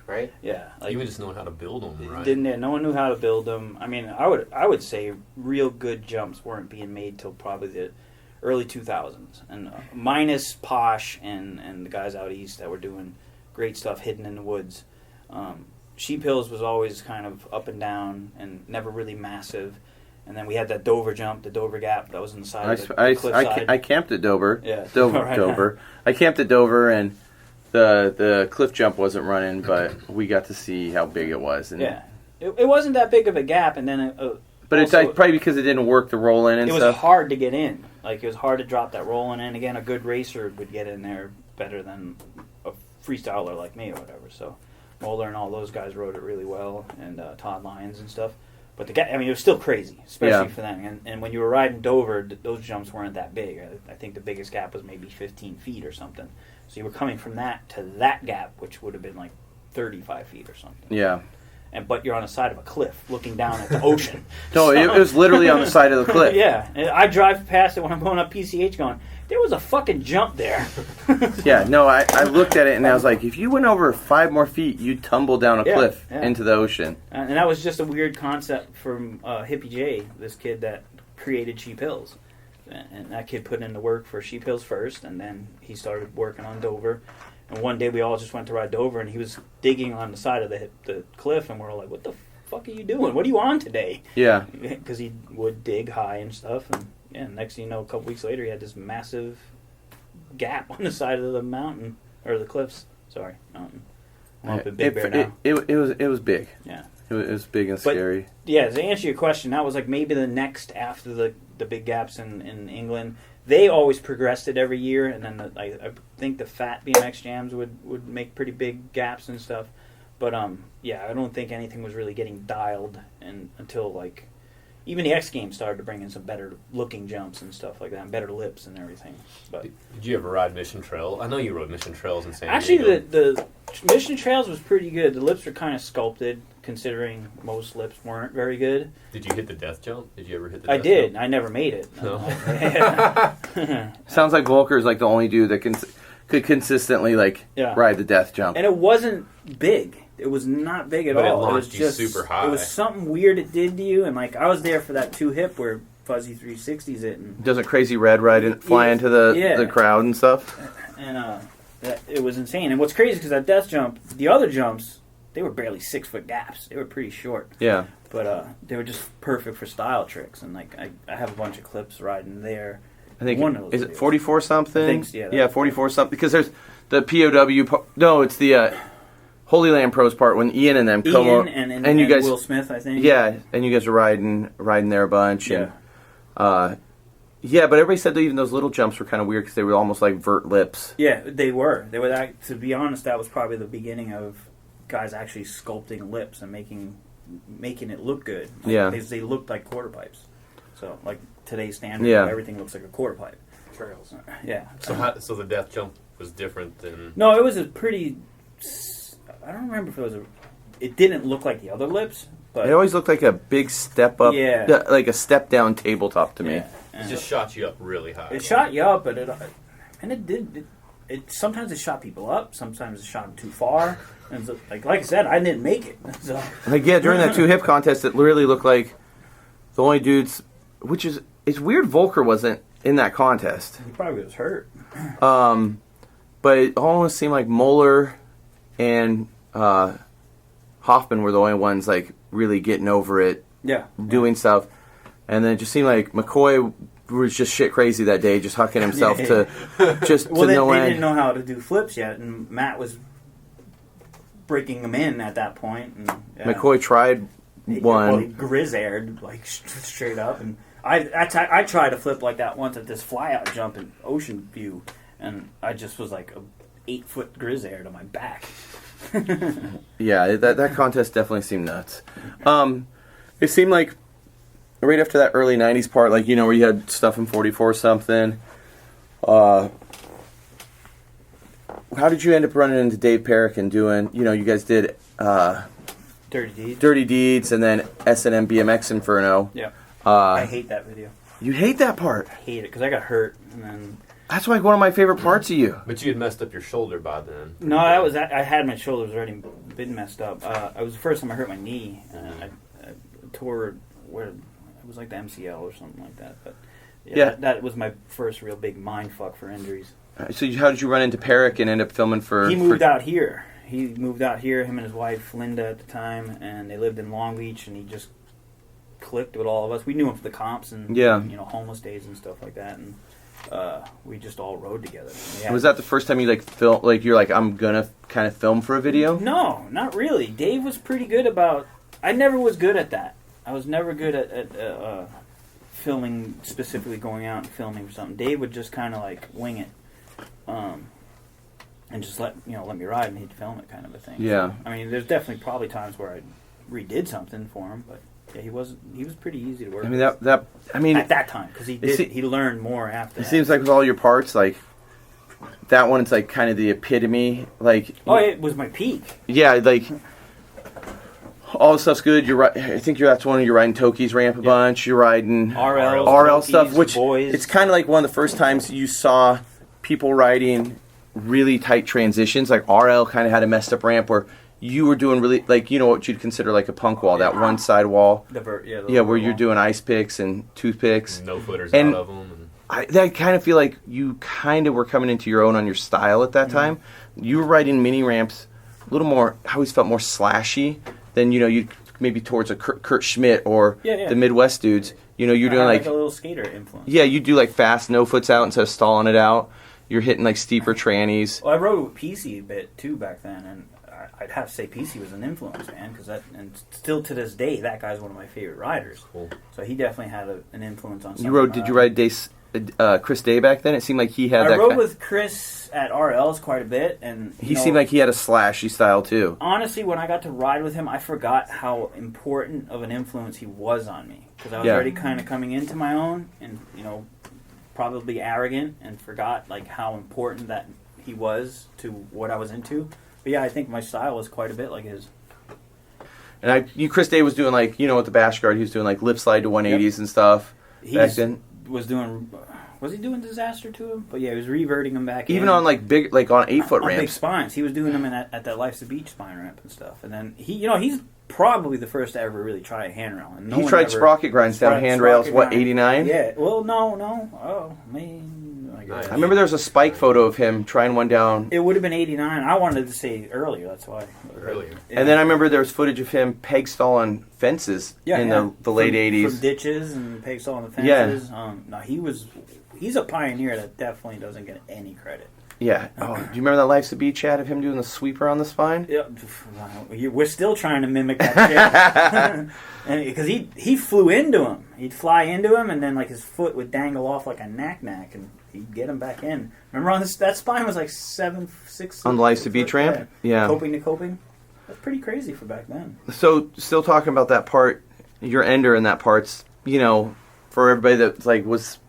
Right? Yeah, like You would just know how to build them, right? no one knew how to build them. I mean, I would say real good jumps weren't being made till probably the early 2000s, and minus Posh and the guys out east that were doing great stuff hidden in the woods. Sheep Hills was always kind of up and down and never really massive. And then we had that Dover jump, the Dover gap that was on the side of the cliffside. I camped at Dover. Yeah. Dover. I camped at Dover, and the cliff jump wasn't running, but we got to see how big it was. And yeah. It wasn't that big of a gap, and then but it's probably because it didn't work the roll in and stuff. It was hard to get in. Like, it was hard to drop that roll in. And again, a good racer would get in there better than a freestyler like me or whatever. So Moeller and all those guys rode it really well, and Todd Lyons and stuff. But the gap, I mean, it was still crazy, especially for them. And when you were riding Dover, those jumps weren't that big. I think the biggest gap was maybe 15 feet or something. So you were coming from that to that gap, which would have been like 35 feet or something. Yeah. But you're on the side of a cliff looking down at the ocean. No, it was literally on the side of the cliff. Yeah. I drive past it when I'm going up PCH going, there was a fucking jump there. Yeah, no, I looked at it and I was like, if you went over 5 more feet, you'd tumble down a cliff into the ocean. And that was just a weird concept from Hippie J, this kid that created Sheep Hills. And that kid put in the work for Sheep Hills first, and then he started working on Dover. And one day we all just went to ride Dover, and he was digging on the side of the cliff, and we're all like, what the fuck are you doing? What are you on today? Yeah. Because he would dig high and stuff, and next thing you know, a couple weeks later, he had this massive gap on the side of the mountain, or the cliffs. Sorry, mountain. I'm up in Big Bear now. It was big. Yeah. It was big and scary. Yeah, to answer your question, that was like maybe the next after the big gaps in England. They always progressed it every year, and then I think the fat BMX jams would make pretty big gaps and stuff. But yeah, I don't think anything was really getting dialed until like even the X Games started to bring in some better looking jumps and stuff like that, and better lips and everything. But Did you ever ride Mission Trail? I know you rode Mission Trails in San actually, Diego. the Mission Trails was pretty good. The lips were kind of sculpted, considering most lips weren't very good. Did you hit the death jump? Did you ever hit the I death did. jump? I never made it. No. Sounds like Volker is like the only dude that could consistently ride the death jump. And it wasn't big. It was not big at But all. it launched was you just super high. It was something weird it did to you, and like I was there for that 2-hip where Fuzzy 360s it, and Doesn't Crazy Red fly into the crowd and stuff? And it was insane. And what's crazy because that death jump, the other jumps, they were barely 6-foot gaps. They were pretty short. Yeah. But they were just perfect for style tricks. And like I have a bunch of clips riding there, I think One of those is it videos. 44 something? I think so, yeah, Yeah, 44 something. Because there's the POW. No, it's the Holy Land Pros part when Ian and them come up, and you guys, Will Smith, I think. yeah, and you guys are riding there a bunch, Yeah. and yeah, but everybody said that even those little jumps were kind of weird because they were almost like vert lips. Yeah, they were. They were. To be honest, that was probably the beginning of guys actually sculpting lips and making it look good. Like, Yeah. they looked like quarter pipes. So, like today's standard, Yeah. everything looks like a quarter pipe. Trails. Yeah. So the death jump was different than. No, it was a pretty. I don't remember if it was a. It didn't look like the other lips, but It always looked like a big step up, Yeah. like a step down tabletop to me. yeah. It just shot you up really high. It shot you up, but it did. It sometimes it shot people up. Sometimes it shot them too far. And so, like I said, I didn't make it. So Like yeah, during that 2 hip contest, it literally looked like the only dudes, which is it's weird. Volker wasn't in that contest, he probably was hurt. but it almost seemed like Moeller and Hoffman were the only ones like really getting over it, Yeah. doing stuff, and then it just seemed like McCoy was just shit crazy that day, just hucking himself to just Well, to they no didn't end. know how to do flips yet, and Matt was breaking them in at that point. And, yeah. McCoy tried He one. grizz-aired like straight up, and I tried to flip like that once at this fly-out jump in Ocean View, and I just was like a 8-foot grizz-air to my back. Yeah, that contest definitely seemed nuts. It seemed like right after that early '90s part, like where you had stuff in 44 something. How did you end up running into Dave Perrick and doing? You guys did Dirty Deeds. Dirty Deeds and then S&M BMX Inferno. Yeah. I hate that video. You hate that part. I hate it because I got hurt, and then That's like one of my favorite parts of you. But you had messed up your shoulder by then. no, that was I had my shoulders already been messed up. It was the first time I hurt my knee, and I tore where it was like the MCL or something like that. But Yeah. that was my first real big mind fuck for injuries. So how did you run into Perrick and end up filming for? He moved out here. He moved out here. Him and his wife Linda at the time, and they lived in Long Beach. And he just clicked with all of us. We knew him for the comps and Yeah. homeless days and stuff like that. And we just all rode together. Was that the first time you film? Like you're like, I'm gonna kind of film for a video? No, not really. Dave was pretty good about. I never was good at that. I was never good at filming, specifically going out and filming for something. Dave would just kind of like wing it, and just let me ride, and he'd film it, kind of a thing. Yeah. So, I mean, there's definitely probably times where I redid something for him, but yeah, he was pretty easy to work. I mean with. At that time, because he learned more after. It seems like with all your parts, like that one's like kind of the epitome. Like, it was my peak. yeah, like all the stuff's good. You're right. I think that's one. You're riding Toki's ramp a bunch. You're riding RL stuff, which boys. it's kind of like one of the first times you saw people riding really tight transitions. Like RL kind of had a messed up ramp where you were doing really what you'd consider like a punk wall, that one side wall. Where you're doing ice picks and toothpicks. No footers And out of them. I kind of feel like you kind of were coming into your own on your style at that time. You were riding mini ramps a little more, I always felt more slashy than, you maybe towards a Kurt Schmidt or the Midwest dudes. You're doing like a little skater influence. Yeah, you do like fast no foots out instead of stalling it out. You're hitting like steeper trannies. Well, I rode with PC a bit too back then, and I'd have to say PC was an influence, man, and still to this day, that guy's one of my favorite riders. Cool. So he definitely had an influence on. Did you ride Chris Day back then? It seemed like he had I that. rode with Chris at RLs quite a bit, and he seemed like he had a slashy style too. Honestly, when I got to ride with him, I forgot how important of an influence he was on me, because I was already kind of coming into my own, and probably arrogant, and forgot like how important that he was to what I was into. But yeah, I think my style was quite a bit like his. And Chris Day was doing like with the bash guard, he was doing like lip slide to 180s and stuff. Back then, was he doing disaster to him? But yeah, he was reverting him back. Even on like big, like on 8-foot ramps, big spines. He was doing them at that Life's a Beach spine ramp and stuff. And then he's probably the first to ever really try a handrail. And he tried sprocket grinds down handrails. What, 89? Yeah. Well, no. Oh, man, like I remember there was a Spike photo of him trying one down. It would have been 89. I wanted to say earlier, that's why. Earlier. And then I remember there was footage of him peg stalling fences in the late 80s. From ditches and peg stalling the fences. Yeah. No, he's a pioneer that definitely doesn't get any credit. Yeah. Oh, do you remember that Life's a Beach ad of him doing the sweeper on the spine? Yeah. We're still trying to mimic that shit. Because he flew into him. He'd fly into him, and then like his foot would dangle off like a knack, and he'd get him back in. Remember on that spine was like 6 on the Life's a Beach ramp? Yeah. Coping to coping. That's pretty crazy for back then. So, still talking about that part, your ender in that part's, for everybody that like was,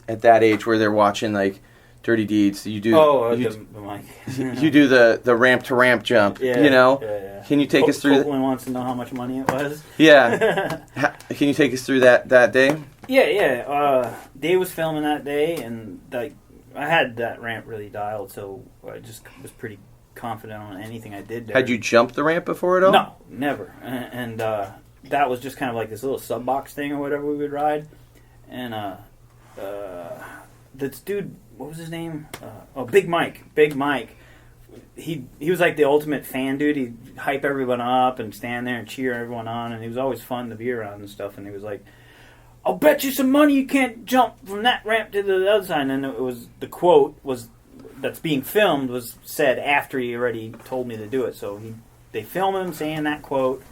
at that age where they're watching like Dirty Deeds, you do you do the ramp to ramp jump, Yeah. Can you take us through Copeland wants to know how much money it was. Yeah. Can you take us through that day? Yeah. Dave was filming that day, and like I had that ramp really dialed, so I just was pretty confident on anything I did there. Had you jumped the ramp before at all? No, never. And that was just kind of like this little sub box thing or whatever we would ride. And this dude, what was his name? Big Mike. He was like the ultimate fan dude. He'd hype everyone up and stand there and cheer everyone on, and he was always fun to be around and stuff. And he was like, "I'll bet you some money you can't jump from that ramp to the other side." And it was the quote that's being filmed was said after he already told me to do it. So they filmed him saying that quote.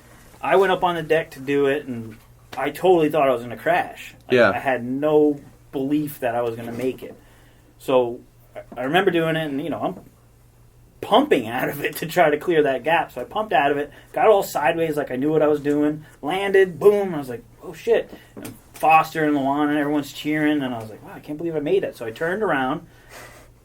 I went up on the deck to do it, and I totally thought I was going to crash. I had no belief that I was going to make it. So I remember doing it, and I'm pumping out of it to try to clear that gap. So I pumped out of it, got all sideways like I knew what I was doing, landed, boom. I was like, oh shit. And Foster and Luana and everyone's cheering, and I was like, wow, I can't believe I made it. So I turned around,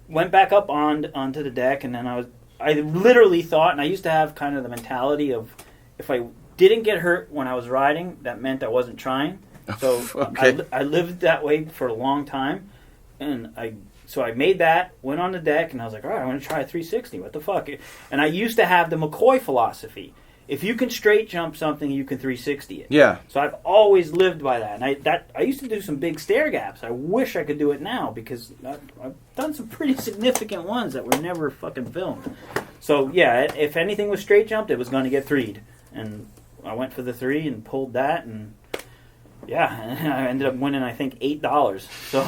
went back up onto the deck, and then I literally thought, and I used to have kind of the mentality of if I didn't get hurt when I was riding, that meant I wasn't trying. So okay. I lived that way for a long time, and So I made that, went on the deck, and I was like, all right, I'm going to try a 360. What the fuck? And I used to have the McCoy philosophy. If you can straight jump something, you can 360 it. Yeah. So I've always lived by that. And I used to do some big stair gaps. I wish I could do it now because I've done some pretty significant ones that were never fucking filmed. So, yeah, if anything was straight jumped, it was going to get 3'd. And I went for the 3 and pulled that, and yeah, I ended up winning, I think, $8. So,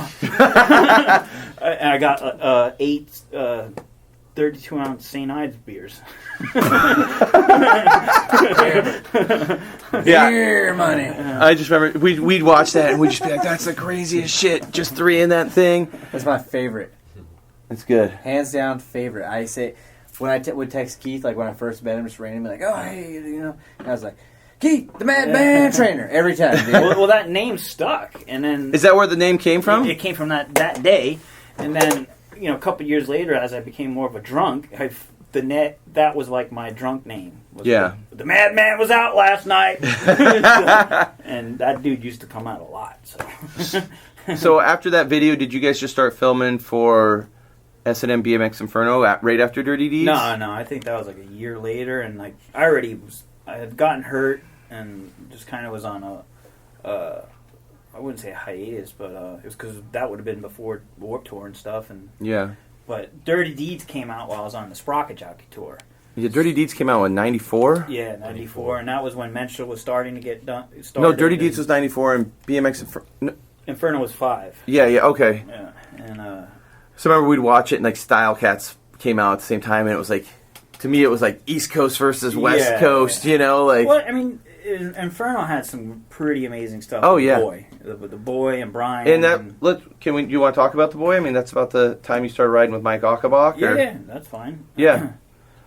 and I got 8 32-ounce St. Ives beers. Beer money. I just remember we'd watch that and we'd just be like, "That's the craziest shit." Just 3 in that thing. That's my favorite. That's good. Hands down favorite. I say when I would text Keith, like when I first met him, just randomly like, "Oh hey," and I was like, Keith, the Madman Trainer, every time. Dude. Well, that name stuck, and then is that where the name came from? It came from that day, and then a couple years later, as I became more of a drunk, that was like my drunk name. The Madman was out last night, and that dude used to come out a lot. So, so after that video, did you guys just start filming for S&M BMX Inferno right after Dirty Deeds? No, I think that was like a year later, and like I had gotten hurt. And just kind of was on I wouldn't say a hiatus, but it was because that would have been before Warped Tour and stuff. And yeah. But Dirty Deeds came out while I was on the Sprocket Jockey Tour. Yeah, Dirty Deeds came out in 94? Yeah, 94, and that was when Menstural was starting to get done. No, Dirty Deeds was 94, and BMX Inferno was 5. Yeah, okay. Yeah, and so remember we'd watch it, and like Style Cats came out at the same time, and it was like, to me, it was like East Coast versus West Coast, like. Well, I mean, Inferno had some pretty amazing stuff. Oh, with yeah. The boy and Brian. And you want to talk about the boy? I mean, that's about the time you started riding with Mike Achenbach? Yeah, that's fine. Yeah.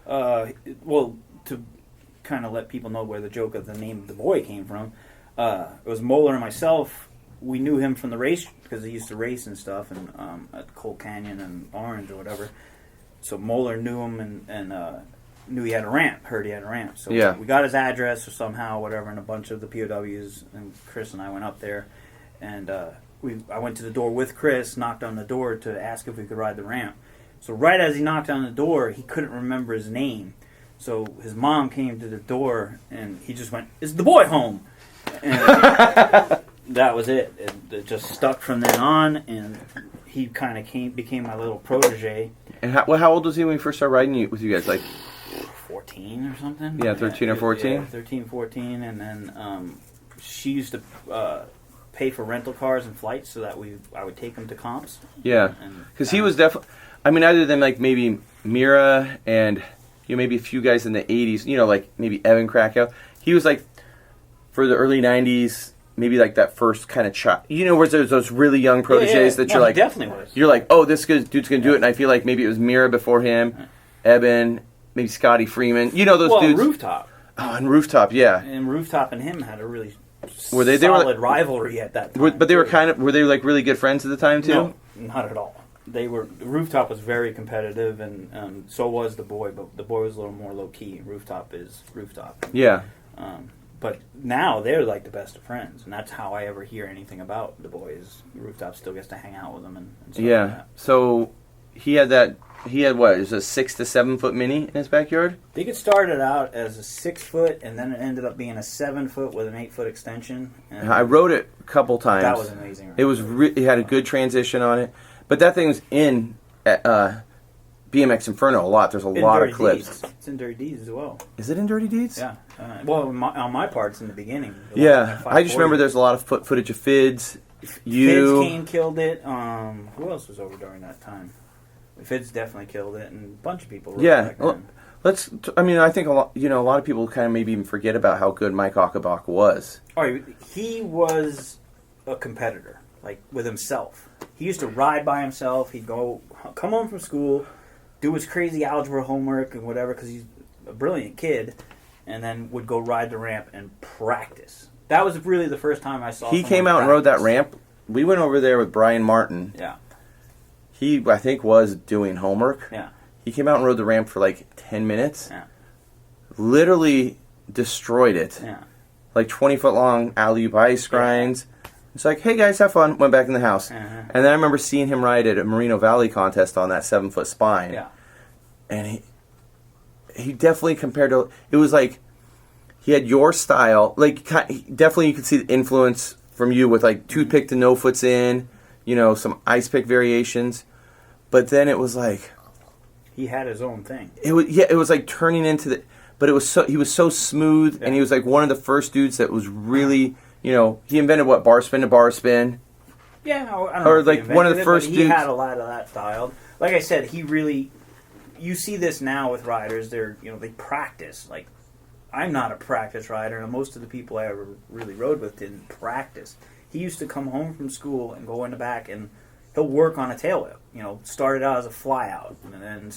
Well, to kind of let people know where the joke of the name of the boy came from, it was Moeller and myself. We knew him from the race because he used to race and stuff, and at Cold Canyon and Orange or whatever. So Moeller knew him and knew he had a ramp, heard he had a ramp. So we got his address or somehow, whatever, and a bunch of the POWs, and Chris and I went up there, and I went to the door with Chris, knocked on the door to ask if we could ride the ramp. So right as he knocked on the door, he couldn't remember his name. So his mom came to the door, and he just went, "Is the boy home?" And that was it. It just stuck from then on, and he kind of became my little protege. And how old was he when he first started riding with you guys? Like 14 or something. Yeah, 13 or 14. Yeah, 13, 14, and then she used to pay for rental cars and flights so that I would take him to comps. Yeah, because he was definitely. I mean, other than like maybe Mira and maybe a few guys in the 80s, like maybe Evan Krakow, he was like for the early 90s. Maybe like that first kind of child, where there's those really young proteges that you're like, definitely was. You're like, oh, this dude's gonna do it, and I feel like maybe it was Mira before him, Eben, maybe Scotty Freeman, those dudes. Rooftop. Oh, and Rooftop, yeah. And Rooftop and him had a really solid rivalry at that time. But they were they like really good friends at the time too? No, not at all. Rooftop was very competitive, and so was the boy, but the boy was a little more low key. Rooftop is Rooftop. Yeah. But now they're like the best of friends, and that's how I ever hear anything about the boys. Rooftop still gets to hang out with them and stuff like that. So he had what? It was a 6 to 7 foot mini in his backyard? I think it started out as a 6 foot, and then it ended up being a 7 foot with an 8 foot extension. And I rode it a couple times. That was amazing. Right? It was it had a good transition on it, but that thing was in BMX Inferno a lot. There's a lot of clips. Deeds. It's in Dirty Deeds as well. Is it in Dirty Deeds? Yeah. On my parts in the beginning. Yeah, I just remember there's a lot of footage of Fids. Fids Kane killed it. Who else was over during that time? Fids definitely killed it, and a bunch of people. Yeah. I think a lot of people kind of maybe even forget about how good Mike Achenbach was. Oh, he was a competitor, like with himself. He used to ride by himself. He'd come home from school, do his crazy algebra homework and whatever, because he's a brilliant kid, and then would go ride the ramp and practice. That was really the first time I saw him. He came out and rode that ramp. We went over there with Brian Martin. Yeah. He, I think, was doing homework. Yeah. He came out and rode the ramp for like 10 minutes. Yeah. Literally destroyed it. Yeah. Like 20-foot long alley-oop ice grinds. Yeah. It's like, hey guys, have fun. Went back in the house. And then I remember seeing him ride at a Merino Valley contest on that 7-foot spine. Yeah. And he definitely compared to... It was like, he had your style. Like, definitely you could see the influence from you with like toothpick to no foots in, some ice pick variations. But then it was like... He had his own thing. It was like turning into the... But he was so smooth, and he was like one of the first dudes that was really... he invented what, bar spin to bar spin? Yeah, I don't know. Or like one of the first dudes. He had a lot of that style. Like I said, he really... You see this now with riders. They practice. Like, I'm not a practice rider, and most of the people I ever really rode with didn't practice. He used to come home from school and go in the back, and he'll work on a tail whip. Start it out as a fly out, and then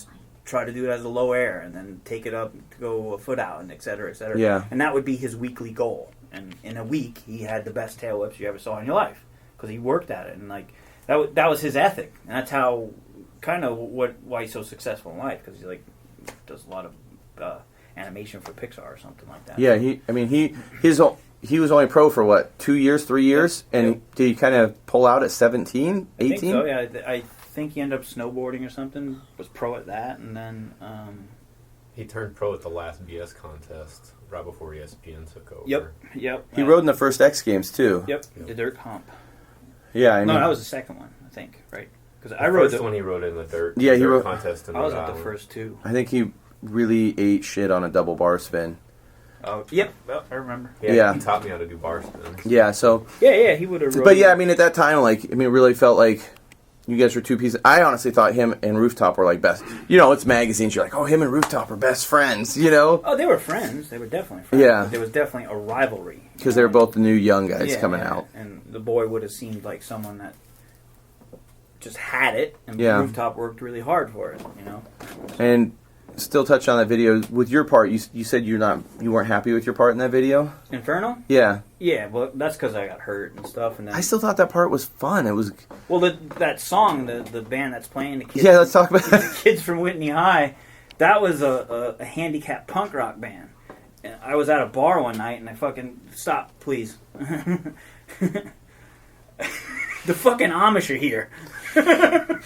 try to do it as a low air, and then take it up to go a foot out, and et cetera, et cetera. Yeah. And that would be his weekly goal. And in a week, he had the best tail whips you ever saw in your life because he worked at it, and like that was his ethic, and that's how kind of why he's so successful in life, because he does a lot of animation for Pixar or something like that. Yeah, he was only pro for what, 2 years, 3 years, and did he kind of pull out at 17, 18? I think so. Yeah, I think he ended up snowboarding or something. Was pro at that, and then he turned pro at the last BS contest right before ESPN took over. Yep. He rode in the first X Games too. Yep. The dirt comp. Yeah, no, that was the second one, I think. Right? Because I rode the one he rode in the dirt. Yeah, he rode contest. I was at the first two. I think he really ate shit on a double bar spin. Oh, yep. Well, I remember. Yeah, he taught me how to do bar spins. Yeah, so. Yeah, he would have. But yeah, I mean, at that time, it really felt like you guys were two pieces. I honestly thought him and Rooftop were like best. It's magazines. You're like, oh, him and Rooftop are best friends. Oh, they were friends. They were definitely friends. Yeah, but there was definitely a rivalry because they were both the new young guys coming out. And the boy would have seemed like someone that just had it, and Rooftop worked really hard for it. And still touch on that video with your part. You said you weren't happy with your part in that video. Inferno? Yeah. Yeah, well, that's because I got hurt and stuff. And then I still thought that part was fun. It was that song, the band that's playing the kids. Yeah, let's talk about the kids from Whitney High. That was a handicapped punk rock band. And I was at a bar one night and I fucking stop, please. The fucking Amish are here. What are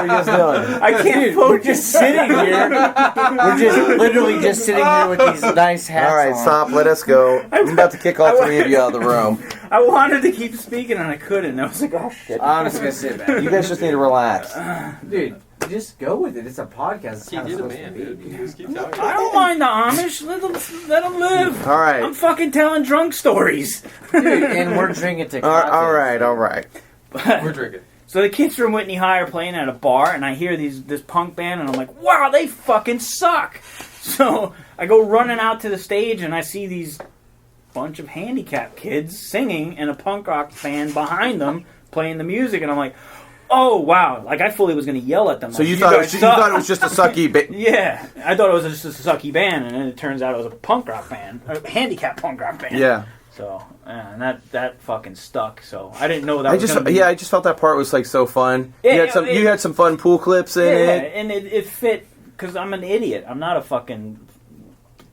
you guys doing? I can't. We're just sitting here. We're literally just sitting here with these nice hats. All right, on. stop. Let us go. I'm about to kick all three of you out of the room. I wanted to keep speaking and I couldn't. I was like, oh shit. I'm just gonna sit back. You guys just need to relax. Dude, just go with it. It's a podcast. It's He did a supposed man, to be. dude. You just keep talking. I don't mind the Amish. Let them live. All right. I'm fucking telling drunk stories. Dude, and we're drinking to All right. We're drinking. So the kids from Whitney High are playing at a bar, and I hear this punk band, and I'm like, wow, they fucking suck. So I go running out to the stage, and I see these bunch of handicapped kids singing, and a punk rock band behind them playing the music, and I'm like, oh wow! Like I fully was going to yell at them. So like, you thought it was just a sucky bit? Yeah, I thought it was just a sucky band, and then it turns out it was a punk rock band, a handicapped punk rock band. Yeah. So and that fucking stuck. So I didn't know that. I just felt that part was like so fun. Yeah, you had some fun pool clips in it. and it fit because I'm an idiot. I'm not a fucking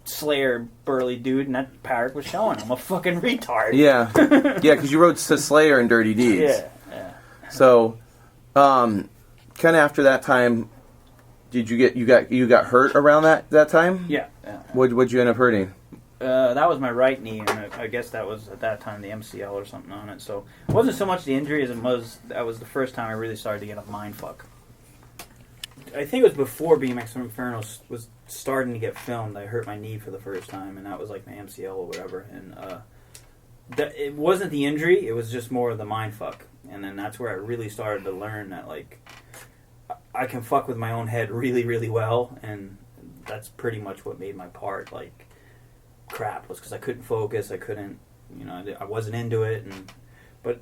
Slayer burly dude, and that parrot was showing. I'm a fucking retard. Yeah, because you wrote to Slayer and Dirty Deeds. Yeah. So, kind of after that time, did you got hurt around that time? Yeah. What'd you end up hurting? That was my right knee, and I guess that was at that time the MCL or something on it. So it wasn't so much the injury as it was that was the first time I really started to get a mind fuck. I think it was before BMX Inferno was starting to get filmed. I hurt my knee for the first time, and that was like my MCL or whatever. And it wasn't the injury; it was just more of the mind fuck. And then that's where I really started to learn that like I can fuck with my own head really, really well, and that's pretty much what made my part like crap. Was because I couldn't focus, I couldn't, I wasn't into it. But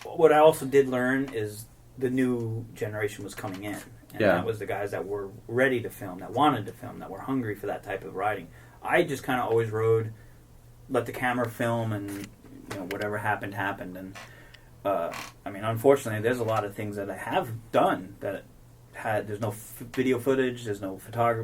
what I also did learn is the new generation was coming in. And that was the guys that were ready to film, that wanted to film, that were hungry for that type of riding. I just kind of always rode, let the camera film, and whatever happened. And unfortunately, there's a lot of things that I have done that there's no video footage, there's no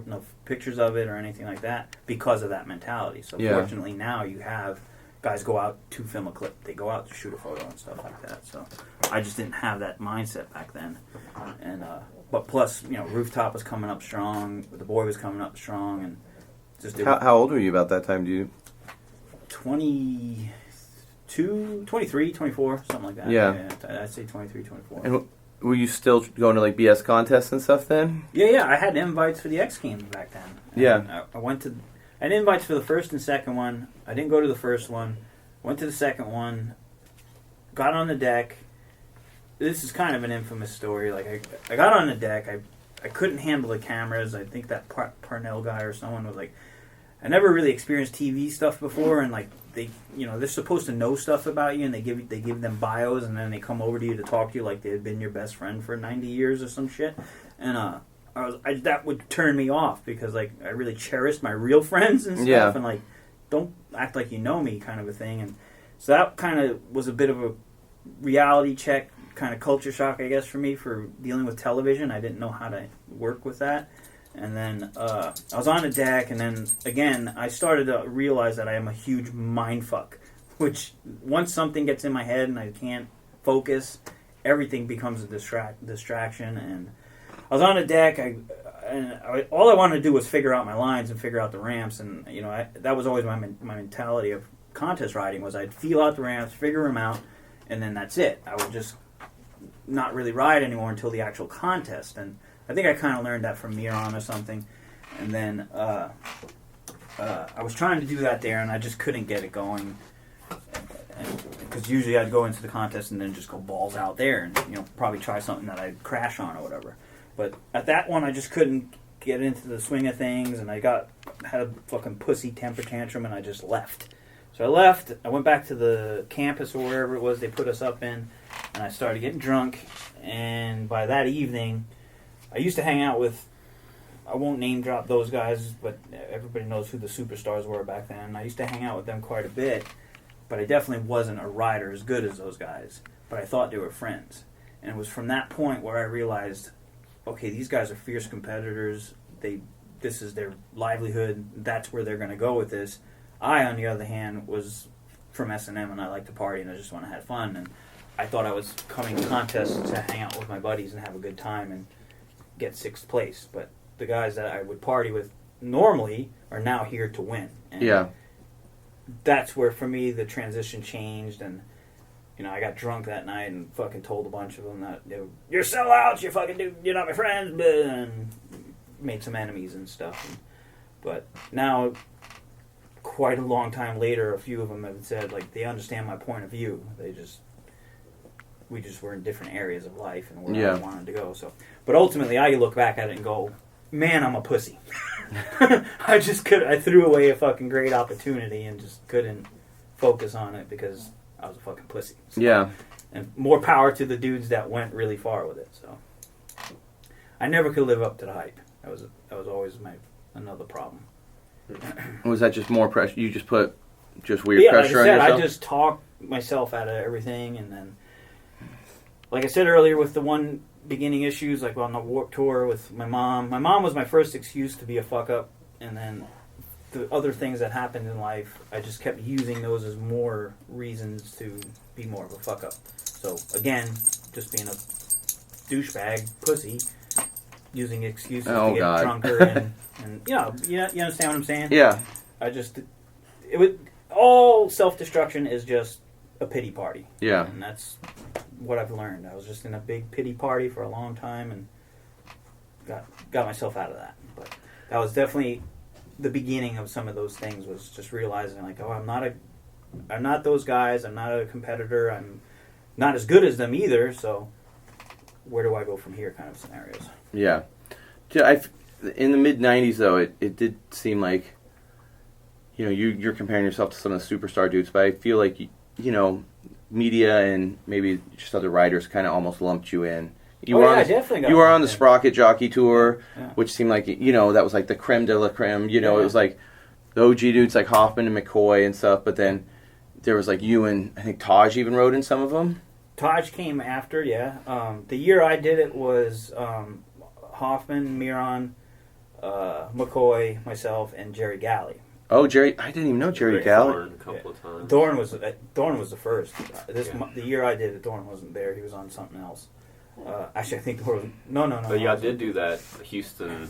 no pictures of it or anything like that because of that mentality. So fortunately now you have guys go out to film a clip, they go out to shoot a photo and stuff like that. So I just didn't have that mindset back then. And but plus, Rooftop was coming up strong, The Boy was coming up strong, and just how old were you about that time, dude? 22, 23, 24, something like that. Yeah. I'd say 23, 24. And were you still going to like BS contests and stuff then? Yeah. I had invites for the X Games back then. And I had invites for the first and second one. I didn't go to the first one. Went to the second one. Got on the deck. This is kind of an infamous story. Like I got on the deck. I couldn't handle the cameras. I think that Parnell guy or someone was like, I never really experienced TV stuff before, and like they're supposed to know stuff about you, and they give them bios, and then they come over to you to talk to you like they had been your best friend for 90 years or some shit. And that would turn me off because like I really cherished my real friends and stuff, and like don't act like you know me kind of a thing. And so that kind of was a bit of a reality check, kind of culture shock, I guess, for me for dealing with television. I didn't know how to work with that. And then I was on the deck, and then again I started to realize that I am a huge mindfuck. Which once something gets in my head and I can't focus, everything becomes a distraction. And I was on the deck, all I wanted to do was figure out my lines and figure out the ramps. And that was always my mentality of contest riding, was I'd feel out the ramps, figure them out, and then that's it. I would just not really ride anymore until the actual contest. And I think I kind of learned that from Miron or something. And then I was trying to do that there, and I just couldn't get it going. Because usually I'd go into the contest and then just go balls out there and probably try something that I'd crash on or whatever. But at that one, I just couldn't get into the swing of things, and I had a fucking pussy temper tantrum, and I just left. So I left. I went back to the campus or wherever it was they put us up in, and I started getting drunk. And by that evening, I used to hang out with, I won't name drop those guys, but everybody knows who the superstars were back then. I used to hang out with them quite a bit, but I definitely wasn't a rider as good as those guys. But I thought they were friends. And it was from that point where I realized, okay, these guys are fierce competitors. This is their livelihood. That's where they're going to go with this. I, on the other hand, was from S&M, and I like to party, and I just want to have fun. And I thought I was coming to contests to hang out with my buddies and have a good time and get 6th place. But the guys that I would party with normally are now here to win. And that's where, for me, the transition changed. And I got drunk that night and fucking told a bunch of them that you're sellouts, you're not my friends, and made some enemies and stuff. But now, quite a long time later, a few of them have said like they understand my point of view. We just were in different areas of life and where I wanted to go. So, but ultimately, I look back at it and go, man, I'm a pussy. I threw away a fucking great opportunity and just couldn't focus on it because I was a fucking pussy. So, yeah. And more power to the dudes that went really far with it. So I never could live up to the hype. That was always another problem. Was that just more pressure? You just put weird pressure on yourself? I just talked myself out of everything, and then, like I said earlier, with the one beginning issues, like on the Warped Tour with my mom. My mom was my first excuse to be a fuck up, and then the other things that happened in life, I just kept using those as more reasons to be more of a fuck up. So again, just being a douchebag, pussy, using excuses to get drunker, and you understand what I'm saying? Yeah. All self-destruction is just a pity party. Yeah. And that's what I've learned. I was just in a big pity party for a long time and got myself out of that. But that was definitely the beginning of some of those things, was just realizing like, I'm not those guys, I'm not a competitor, I'm not as good as them either, so where do I go from here kind of scenarios. Yeah. In the mid-90s, though, it did seem like, you're comparing yourself to some of the superstar dudes, but I feel like, media and maybe just other writers kind of almost lumped you in. You were on the Sprocket Jockey Tour, which seemed like, that was like the creme de la creme. It was like the OG dudes like Hoffman and McCoy and stuff, but then there was like you and I think Taj even rode in some of them. Taj came after, the year I did it was Hoffman, Miron, McCoy, myself, and Jerry Galley. Oh, Jerry! I didn't even know Jerry Galley. A couple of times. Dorn was the first. The year I did it, Dorn wasn't there. He was on something else. Actually, I think Dorn was no. But y'all did do that Houston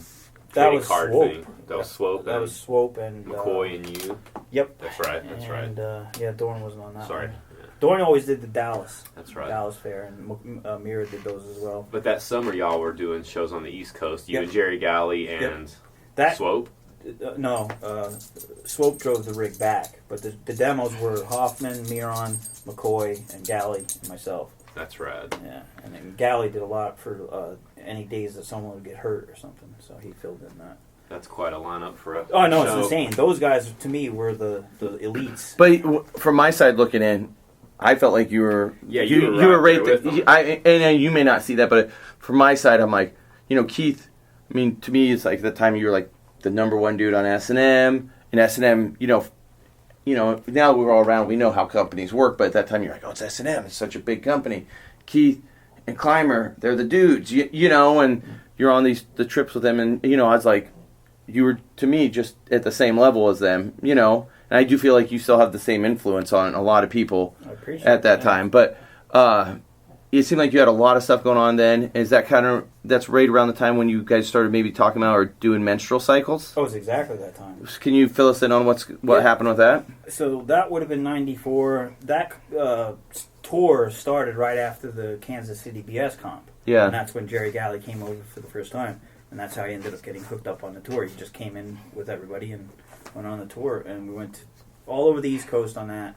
that was card Swope. thing. That was Swope. That was Swope and McCoy and you. Yep. That's right. Dorn wasn't on that. Sorry. One. Dorn always did the Dallas. That's right. Dallas Fair, and Mira did those as well. But that summer, y'all were doing shows on the East Coast. You and Jerry Galley and Swope. Swope drove the rig back, but the demos were Hoffman, Miron, McCoy, and Galley, and myself. That's rad. Yeah, and then Galley did a lot for any days that someone would get hurt or something, so he filled in that. That's quite a lineup for a Oh, no, show. It's insane. Those guys, to me, were the elites. But from my side looking in, I felt like you were... Yeah, you were right there. And you may not see that, but from my side, I'm like, Keith, I mean, to me, it's like the time you were like the number one dude on S&M. And S&M, now we're all around, we know how companies work, but at that time you're like, it's S&M, it's such a big company. Keith and Clymer, they're the dudes, and you're on the trips with them, and, I was like, you were, to me, just at the same level as them, and I do feel like you still have the same influence on a lot of people at that time, but it seemed like you had a lot of stuff going on then. Is that that's right around the time when you guys started maybe talking about or doing Menstural Cycles? Oh, it was exactly that time. Can you fill us in on what happened with that? So that would have been 94. That tour started right after the Kansas City BS comp. Yeah. And that's when Jerry Galley came over for the first time. And that's how he ended up getting hooked up on the tour. He just came in with everybody and went on the tour. And we went all over the East Coast on that.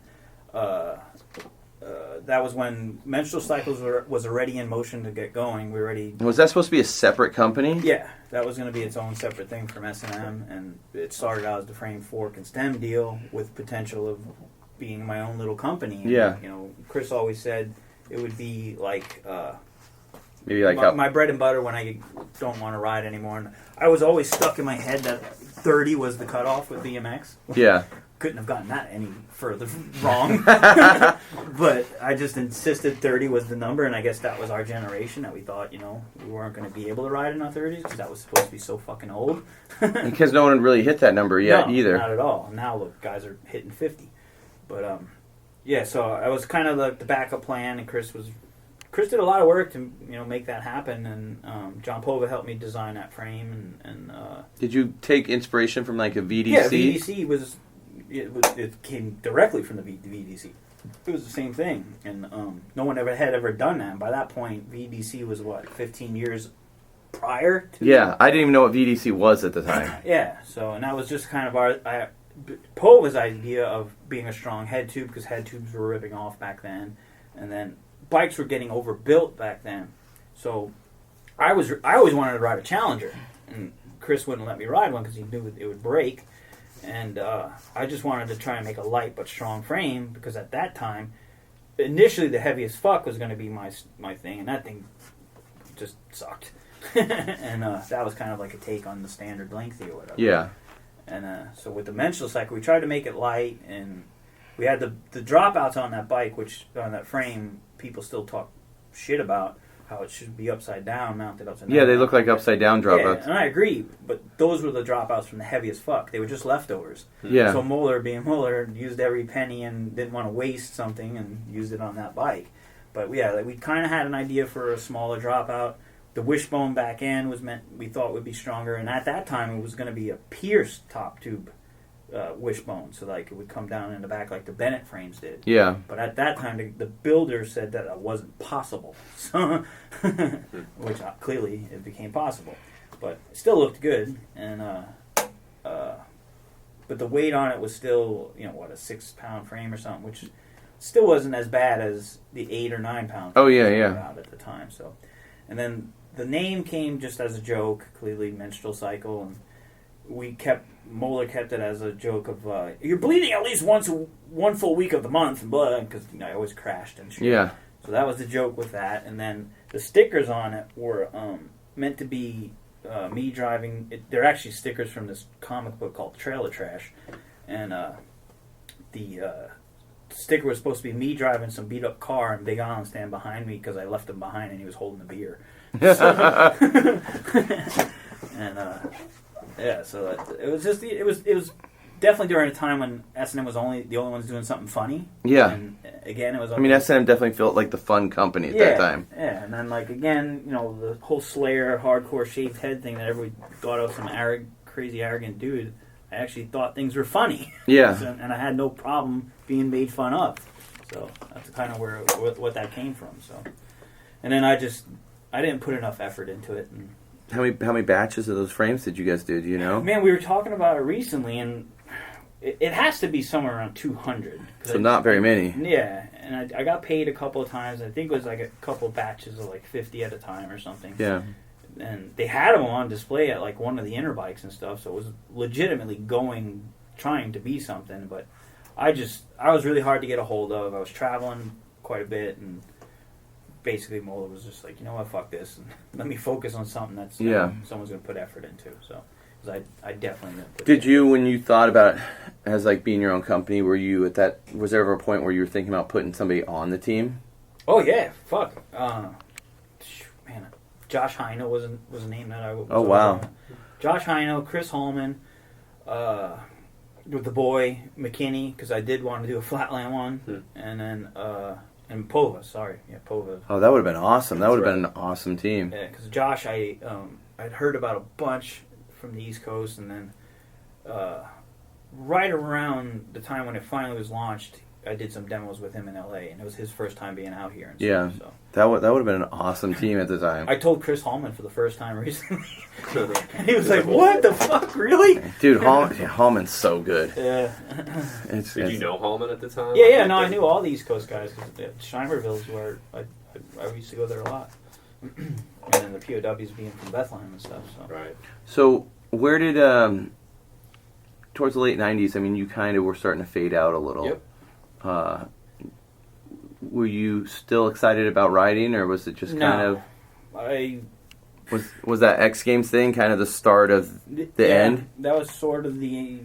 That was when Menstural Cycles was already in motion to get going. Was that supposed to be a separate company? Yeah, that was going to be its own separate thing from S&M, and it started out as the frame, fork, and stem deal with potential of being my own little company. And, yeah. Chris always said it would be like maybe like my bread and butter when I don't want to ride anymore. And I was always stuck in my head that 30 was the cutoff with BMX. Yeah. Couldn't have gotten that any further wrong. But I just insisted 30 was the number, and I guess that was our generation that we thought, we weren't going to be able to ride in our 30s because that was supposed to be so fucking old. Because no one really hit that number yet either. Not at all. Now, look, guys are hitting 50. But, so I was kind of the backup plan, and Chris did a lot of work to, make that happen, and John Pova helped me design that frame. And did you take inspiration from like a VDC? Yeah, VDC was... It came directly from the VDC. it was the same thing, and no one had ever done that. And by that point, VDC was 15 years prior to Yeah, I didn't even know what VDC was at the time. Yeah, so, and that was just kind of Pova's idea of being a strong head tube, because head tubes were ripping off back then, and then bikes were getting overbuilt back then. So I always wanted to ride a Challenger, and Chris wouldn't let me ride one because he knew it would break. And I just wanted to try and make a light but strong frame, because at that time, initially the heaviest fuck was going to be my thing, and that thing just sucked. And that was kind of like a take on the standard lengthy or whatever. Yeah. And so with the Menstural Cycle, we tried to make it light, and we had the dropouts on that bike, which on that frame, people still talk shit about how it should be upside down, mounted upside down. Yeah, they look like upside down dropouts. Yeah, and I agree, but those were the dropouts from the heaviest fuck. They were just leftovers. Yeah. So Muller, being Muller, used every penny and didn't want to waste something and used it on that bike. But yeah, we kind of had an idea for a smaller dropout. The wishbone back end was meant, we thought, would be stronger, and at that time it was going to be a pierced top tube wishbone, so like it would come down in the back like the Bennett frames did. Yeah. But at that time, the builder said that wasn't possible, so which clearly it became possible. But it still looked good, and but the weight on it was still, a 6-pound frame or something, which still wasn't as bad as the 8 or 9 pound. Oh yeah, yeah. Out at the time, so, and then the name came just as a joke, clearly Menstural Cycle, and Moeller kept it as a joke of, you're bleeding at least one full week of the month, and blah, because I always crashed and shit. Yeah. So that was the joke with that, and then the stickers on it were meant to be me driving. They're actually stickers from this comic book called Trailer Trash, and the sticker was supposed to be me driving some beat up car and Big Allen stand behind me because I left him behind and he was holding a beer. So, and yeah, so it was definitely during a time when S&M was the only ones doing something funny. Yeah. And again, it was. I mean, S&M definitely felt like the fun company at that time. Yeah, and then again, the whole Slayer hardcore shaved head thing that everybody thought I was some crazy arrogant dude. I actually thought things were funny. Yeah. And I had no problem being made fun of. So that's kind of what that came from. So, and then I didn't put enough effort into it. And How many batches of those frames did you guys do? Do you know? man, we were talking about it recently, and it has to be somewhere around 200. So not very many. Yeah, and I got paid a couple of times. I think it was like a couple of batches of 50 at a time or something. Yeah. And they had them on display at one of the inner bikes and stuff, so it was legitimately trying to be something. But I was really hard to get a hold of. I was traveling quite a bit, and basically Moeller was just like, you know what, fuck this, and let me focus on something that's someone's going to put effort into. So, because I definitely didn't. Did you, when you thought about it as being your own company, was there ever a point where you were thinking about putting somebody on the team? Oh yeah, fuck. Man, Josh Heino was a name that I was. Oh wow. Josh Heino, Chris Holman, with the boy McKinney, because I did want to do a flatland one, and then and Pova. Sorry, yeah, Pova. Oh, that would have been awesome. That would have been an awesome team. Yeah, because Josh, I'd heard about a bunch from the East Coast, and then right around the time when it finally was launched, I did some demos with him in LA, and it was his first time being out here. And yeah, stuff, so. that would have been an awesome team at the time. I told Chris Hallman for the first time recently. And he was like, "What the fuck, really?" Dude, Hallman's so good. Yeah. Did you know Hallman at the time? Yeah. No, I knew all the East Coast guys. Scheimerville's where I used to go there a lot, and then the POWs being from Bethlehem and stuff. So. Right. So where did towards the late '90s? I mean, you kind of were starting to fade out a little. Yep. Were you still excited about riding, or was it just kind of? Was that X Games thing kind of the start of the end? That was sort of the.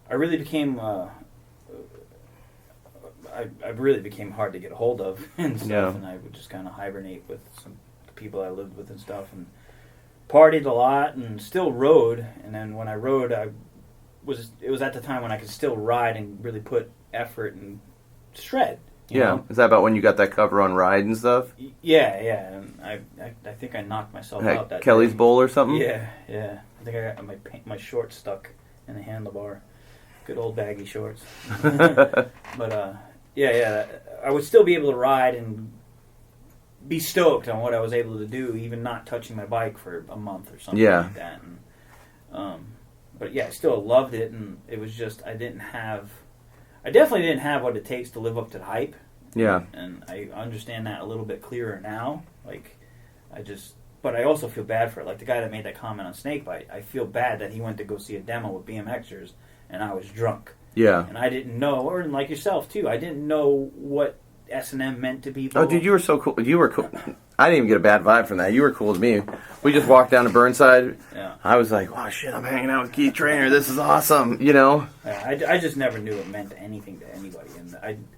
I really became. I really became hard to get a hold of and stuff, and I would just kind of hibernate with some people I lived with and stuff, and partied a lot and still rode. And then when I rode, it was at the time when I could still ride and really put effort and shred. You know? Is that about when you got that cover on Ride and stuff? Yeah. And I think I knocked myself out that Kelly's day. Bowl or something? Yeah. I think I got my shorts stuck in the handlebar. Good old baggy shorts. But Yeah. I would still be able to ride and be stoked on what I was able to do, even not touching my bike for a month or something like that. And, but yeah, I still loved it, and it was just I definitely didn't have what it takes to live up to the hype. Yeah. And I understand that a little bit clearer now. But I also feel bad for it. Like the guy that made that comment on Snakebite, I feel bad that he went to go see a demo with BMXers, and I was drunk. Yeah. And I didn't know, or like yourself too, I didn't know what S&M meant to people. Oh, dude, you were so cool. You were cool. I didn't even get a bad vibe from that. You were cool to me. We just walked down to Burnside. Yeah. I was like, "Wow, shit! I'm hanging out with Keith Treanor. This is awesome." You know. I just never knew it meant anything to anybody, and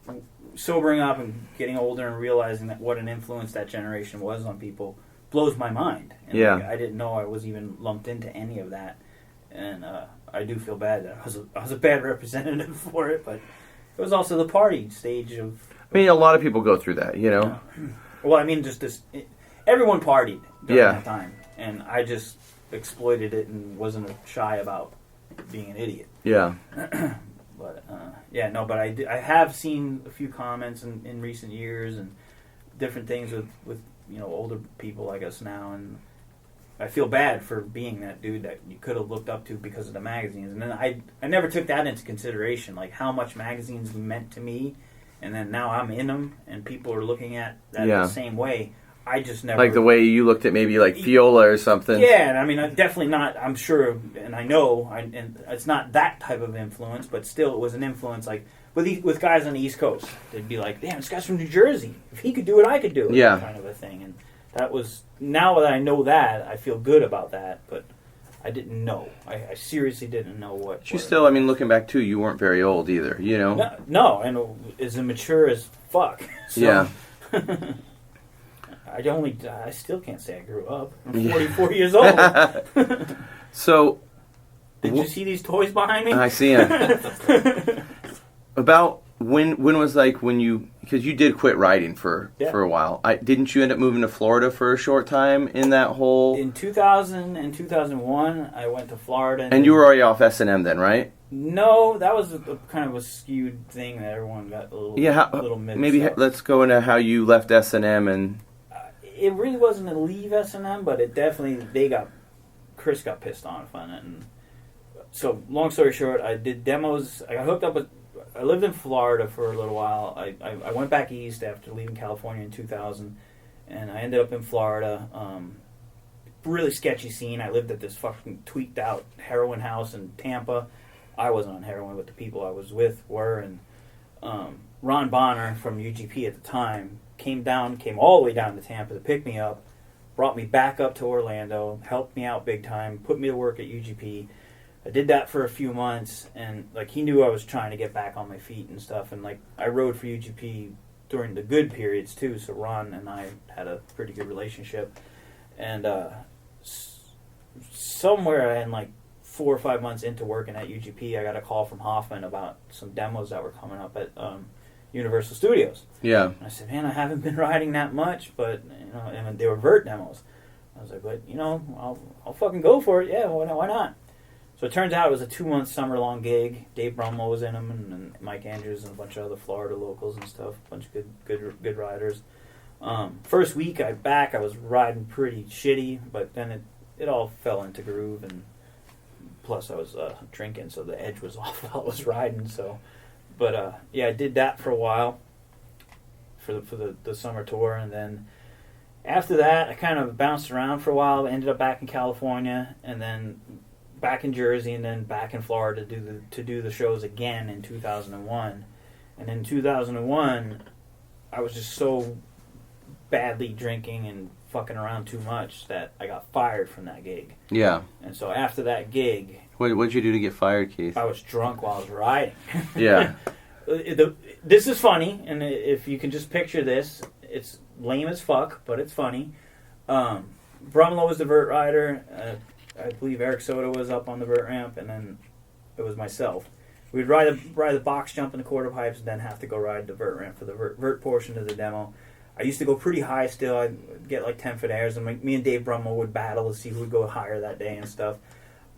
sobering up and getting older and realizing that what an influence that generation was on people blows my mind. And yeah. I didn't know I was even lumped into any of that, and I do feel bad that I was a bad representative for it, but it was also the party stage of. I mean, a lot of people go through that, you know. Well, I mean, just this. Everyone partied during that time, and I just exploited it and wasn't shy about being an idiot. Yeah. But but I have seen a few comments in recent years and different things with older people like us now, and I feel bad for being that dude that you could have looked up to because of the magazines, and then I never took that into consideration, like how much magazines meant to me, and then now I'm in them and people are looking at that the same way. I just never... Like the way you looked at maybe like Fiola or something. Yeah, and I mean, I'm definitely not, I'm sure, and I know, and it's not that type of influence, but still it was an influence, like, with guys on the East Coast. They'd be like, damn, this guy's from New Jersey. If he could do it, I could do it. Yeah. Kind of a thing. And that was, now that I know that, I feel good about that, but I didn't know. I seriously didn't know what... But you still, I mean, looking back too, you weren't very old either, you know? No, and as immature as fuck. So, yeah. I still can't say I grew up. I'm 44 years old. So, did you see these toys behind me? I see them. About when was like when you, because you did quit riding for a while. Didn't you end up moving to Florida for a short time in that whole? In 2000 and 2001, I went to Florida. And you were already off S&M then, right? No, that was a kind of a skewed thing that everyone got a little mixed maybe up. Let's go into how you left S&M and. It really wasn't a leave S&M, but it definitely, Chris got pissed off on it. And so, long story short, I did demos. I got hooked up I lived in Florida for a little while. I went back east after leaving California in 2000, and I ended up in Florida. Really sketchy scene. I lived at this fucking tweaked out heroin house in Tampa. I wasn't on heroin, but the people I was with were. And Ron Bonner from UGP at the time came all the way down to Tampa to pick me up, brought me back up to Orlando, helped me out big time, put me to work at UGP. I did that for a few months, and like he knew I was trying to get back on my feet and stuff, and like I rode for UGP during the good periods too, so Ron and I had a pretty good relationship. And somewhere in like 4 or 5 months into working at UGP, I got a call from Hoffman about some demos that were coming up at Universal Studios. Yeah. And I said, man, I haven't been riding that much, but and they were vert demos. I was like, but I'll fucking go for it. Yeah, why not? So it turns out it was a 2-month summer-long gig. Dave Brumlow was in them, and Mike Andrews and a bunch of other Florida locals and stuff. A bunch of good riders. First week I was riding pretty shitty, but then it all fell into groove, and plus I was drinking, so the edge was off while I was riding. So, but I did that for a while for the summer tour, and then after that I kind of bounced around for a while. I ended up back in California, and then back in Jersey, and then back in Florida to do the shows again in 2001. And in 2001, I was just so badly drinking and fucking around too much that I got fired from that gig. Yeah. And so after that gig... What'd you do to get fired, Keith? I was drunk while I was riding. Yeah. This is funny, and if you can just picture this, it's lame as fuck, but it's funny. Brumlow was the vert rider. I believe Eric Soda was up on the vert ramp, and then it was myself. We'd ride the box jump in the quarter pipes, and then have to go ride the vert ramp for the vert portion of the demo. I used to go pretty high still. I'd get like 10-foot airs, and me and Dave Brumlow would battle to see who would go higher that day and stuff.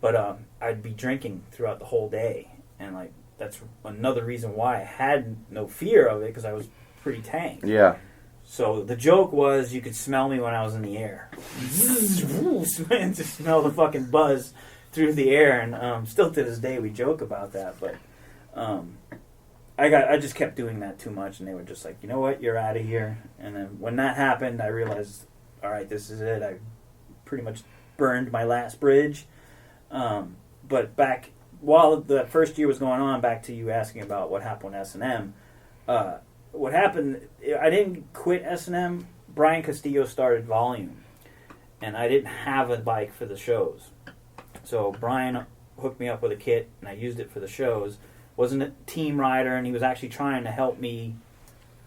But I'd be drinking throughout the whole day, and like that's another reason why I had no fear of it, because I was pretty tanked. Yeah. So the joke was you could smell me when I was in the air. To smell the fucking buzz through the air, and still to this day we joke about that. But I just kept doing that too much, and they were just like, you know what, you're out of here. And then when that happened, I realized, all right, this is it. I pretty much burned my last bridge. But back while the first year was going on, back to you asking about what happened with S&M. What happened, I didn't quit S&M. Brian Castillo started Volume, and I didn't have a bike for the shows. So Brian hooked me up with a kit, and I used it for the shows. Wasn't a team rider, and he was actually trying to help me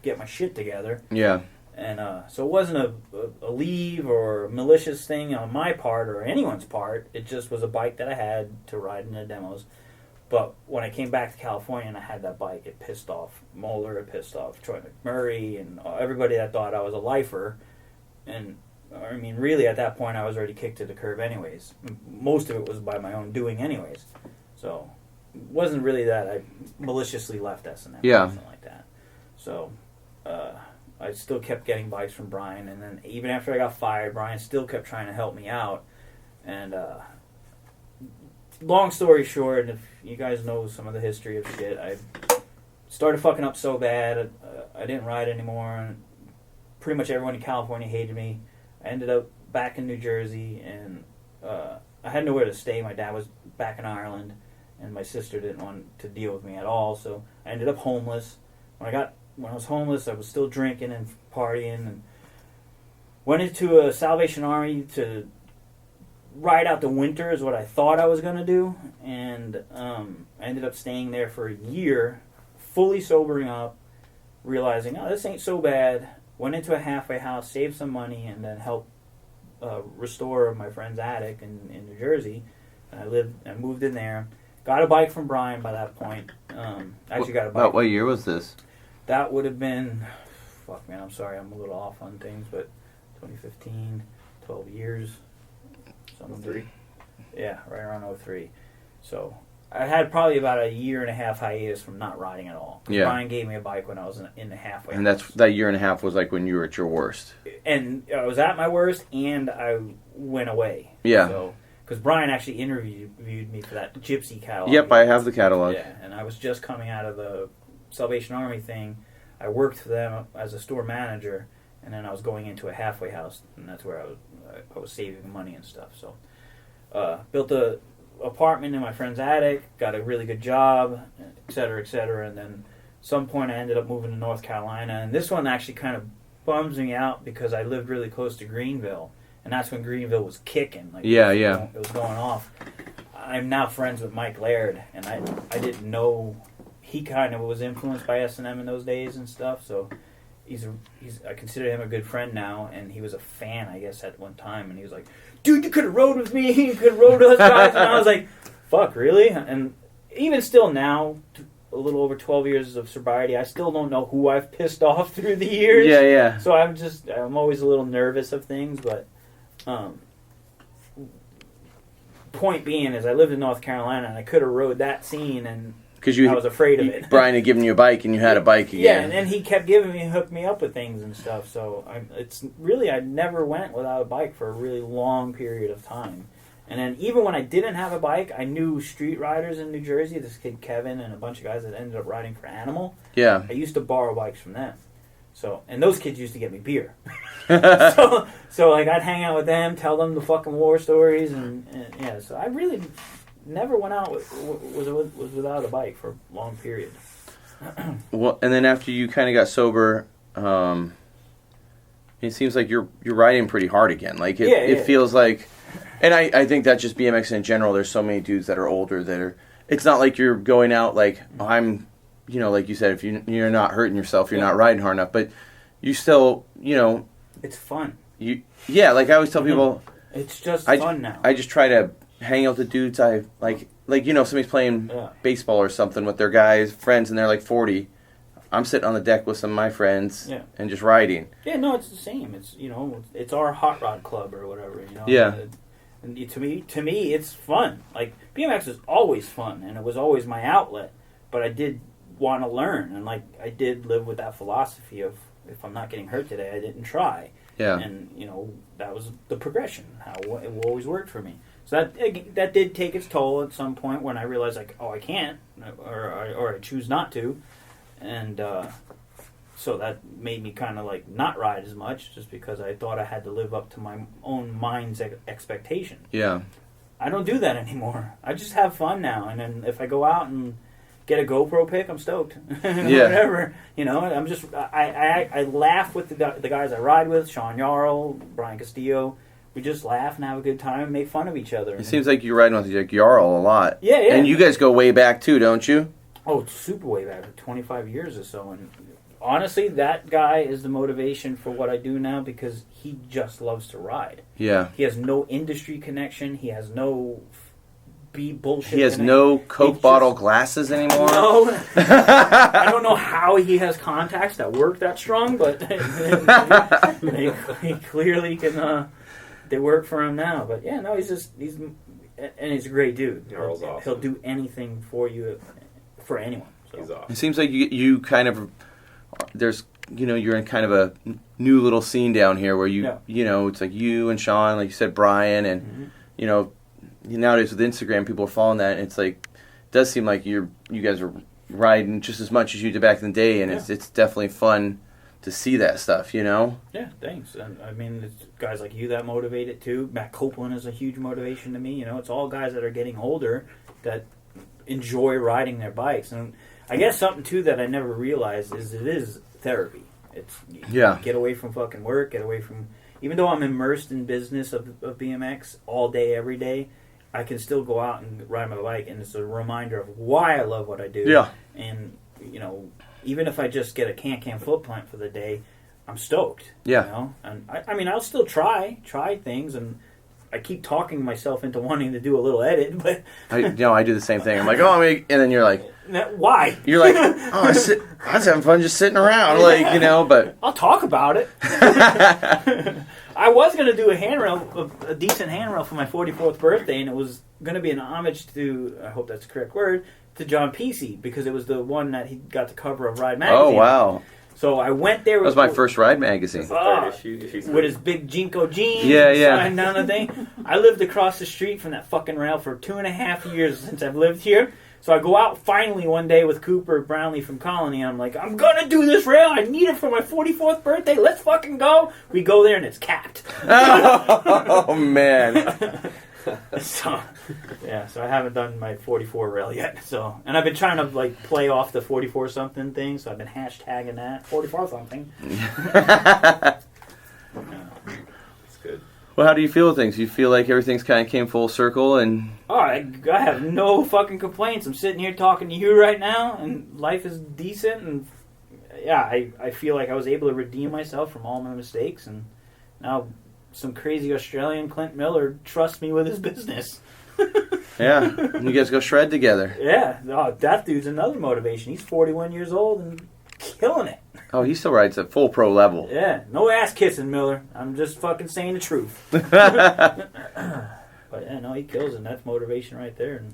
get my shit together. Yeah. And so it wasn't a leave or a malicious thing on my part or anyone's part. It just was a bike that I had to ride in the demos. But when I came back to California and I had that bike, it pissed off Moeller, it pissed off Troy McMurray, and everybody that thought I was a lifer. And, I mean, really at that point I was already kicked to the curb anyways. Most of it was by my own doing anyways. So it wasn't really that I maliciously left S&M or something like that. So I still kept getting bikes from Brian. And then even after I got fired, Brian still kept trying to help me out. And long story short, if you guys know some of the history of shit, I started fucking up so bad, I didn't ride anymore, and pretty much everyone in California hated me. I ended up back in New Jersey, and I had nowhere to stay. My dad was back in Ireland, and my sister didn't want to deal with me at all, so I ended up homeless. When I was homeless, I was still drinking and partying, and went into a Salvation Army to ride out the winter is what I thought I was going to do, and I ended up staying there for a year, fully sobering up, realizing, oh, this ain't so bad. Went into a halfway house, saved some money, and then helped restore my friend's attic in New Jersey. And I moved in there. Got a bike from Brian by that point. Actually got a bike. About what year was this? That would have been, fuck man, I'm sorry, I'm a little off on things, but 2015, 12 years. 03? Yeah, right around 03. So I had probably about a year and a half hiatus from not riding at all. Yeah. Brian gave me a bike when I was in the halfway. And house. that year and a half was like when you were at your worst. And I was at my worst, and I went away. Yeah. So because Brian actually interviewed me for that Gypsy catalog. Yep, I have the catalog. Yeah, and I was just coming out of the Salvation Army thing. I worked for them as a store manager, and then I was going into a halfway house, and that's where I was saving money and stuff. So built a apartment in my friend's attic, got a really good job, et cetera, and then at some point I ended up moving to North Carolina, and this one actually kind of bums me out because I lived really close to Greenville, and that's when Greenville was kicking. Like, yeah. It was going off. I'm now friends with Mike Laird, and I didn't know he kind of was influenced by S&M in those days and stuff, so I consider him a good friend now, and he was a fan, I guess, at one time, and he was like, dude, you could have rode with me, you could have rode with us guys, and I was like, fuck, really? And even still now, a little over 12 years of sobriety, I still don't know who I've pissed off through the years. Yeah. So I'm always a little nervous of things, but point being is I lived in North Carolina, and I could have rode that scene, and I was afraid of it. Brian had given you a bike, and you had a bike again. Yeah, and then he kept hooked me up with things and stuff. So I never went without a bike for a really long period of time. And then even when I didn't have a bike, I knew street riders in New Jersey. This kid Kevin and a bunch of guys that ended up riding for Animal. Yeah, I used to borrow bikes from them. So, and those kids used to get me beer. so like I'd hang out with them, tell them the fucking war stories, and yeah. So I really never went out was without a bike for a long period. Well, and then after you kind of got sober, it seems like you're riding pretty hard again. Like it feels like, and I think that's just BMX in general. There's so many dudes that are older that are. It's not like you're going out like I'm. You know, like you said, if you're not hurting yourself, you're not riding hard enough. But you still, it's fun. Like I always tell people, it's just fun now. I just try to hang out with the dudes I like. Like somebody's playing baseball or something with their friends, and they're like 40. I'm sitting on the deck with some of my friends and just riding. Yeah, no, it's the same. It's it's our hot rod club or whatever. Yeah. And to me, it's fun. Like BMX is always fun, and it was always my outlet. but I did want to learn, and like I did live with that philosophy of if I'm not getting hurt today, I didn't try. Yeah. And that was the progression. How it always worked for me. So that did take its toll at some point when I realized like, oh, I can't, or I choose not to, and so that made me kind of like not ride as much, just because I thought I had to live up to my own mind's expectation. Yeah. I don't do that anymore. I just have fun now, and then if I go out and get a GoPro pic, I'm stoked. Yeah. Whatever. I'm just I laugh with the guys I ride with, Sean Yarl, Brian Castillo. We just laugh and have a good time and make fun of each other. It seems like you're riding with like Jarl a lot. Yeah. And you guys go way back too, don't you? Oh, it's super way back, 25 years or so. And honestly, that guy is the motivation for what I do now, because he just loves to ride. Yeah. He has no industry connection. He has no bullshit. He has no Coke bottle glasses anymore. No. I don't know how he has contacts that work that strong, but he clearly can. They work for him now. But yeah, no, he's a great dude. Jarl's awesome. He'll do anything for you, for anyone. So. He's awesome. It seems like you kind of you're in kind of a new little scene down here where it's like you and Sean, like you said, Brian, and nowadays with Instagram, people are following that, and it's like, it does seem like you guys are riding just as much as you did back in the day, and it's definitely fun to see that stuff, Yeah, thanks. And I mean, it's guys like you that motivate it too. Matt Copeland is a huge motivation to me. It's all guys that are getting older that enjoy riding their bikes. And I guess something too that I never realized is it is therapy. It's get away from fucking work, get away from. Even though I'm immersed in business of BMX all day, every day, I can still go out and ride my bike, and it's a reminder of why I love what I do. Yeah. And, even if I just get a can foot plant for the day, I'm stoked. Yeah. And I mean, I'll still try things, and I keep talking myself into wanting to do a little edit, but... I do the same thing. I'm like, and then you're like... Why? You're like, I was having fun just sitting around, but... I'll talk about it. I was going to do a decent handrail for my 44th birthday, and it was going to be an homage to, I hope that's the correct word, to John Pesci, because it was the one that he got the cover of Ride magazine. Oh, wow. So I went there. That was my first Ride magazine. With his big Jinko jeans. Yeah. Sliding down the thing. I lived across the street from that fucking rail for 2.5 years since I've lived here. So I go out finally one day with Cooper Brownlee from Colony, and I'm like, I'm going to do this rail. I need it for my 44th birthday. Let's fucking go. We go there, and it's capped. Oh, man. So I haven't done my 44 rail yet. So, and I've been trying to play off the 44 something thing. So I've been hashtagging that 44 something. That's good. Well, how do you feel with things? You feel like everything's kind of came full circle, and I have no fucking complaints. I'm sitting here talking to you right now, and life is decent. And I feel like I was able to redeem myself from all my mistakes, and now some crazy Australian Clint Miller trusts me with his business. Yeah, and you guys go shred together. Yeah, that dude's another motivation. He's 41 years old and killing it. Oh, he still rides at full pro level. Yeah, no ass kissing, Miller. I'm just fucking saying the truth. But yeah, no, he kills it, and that's motivation right there. And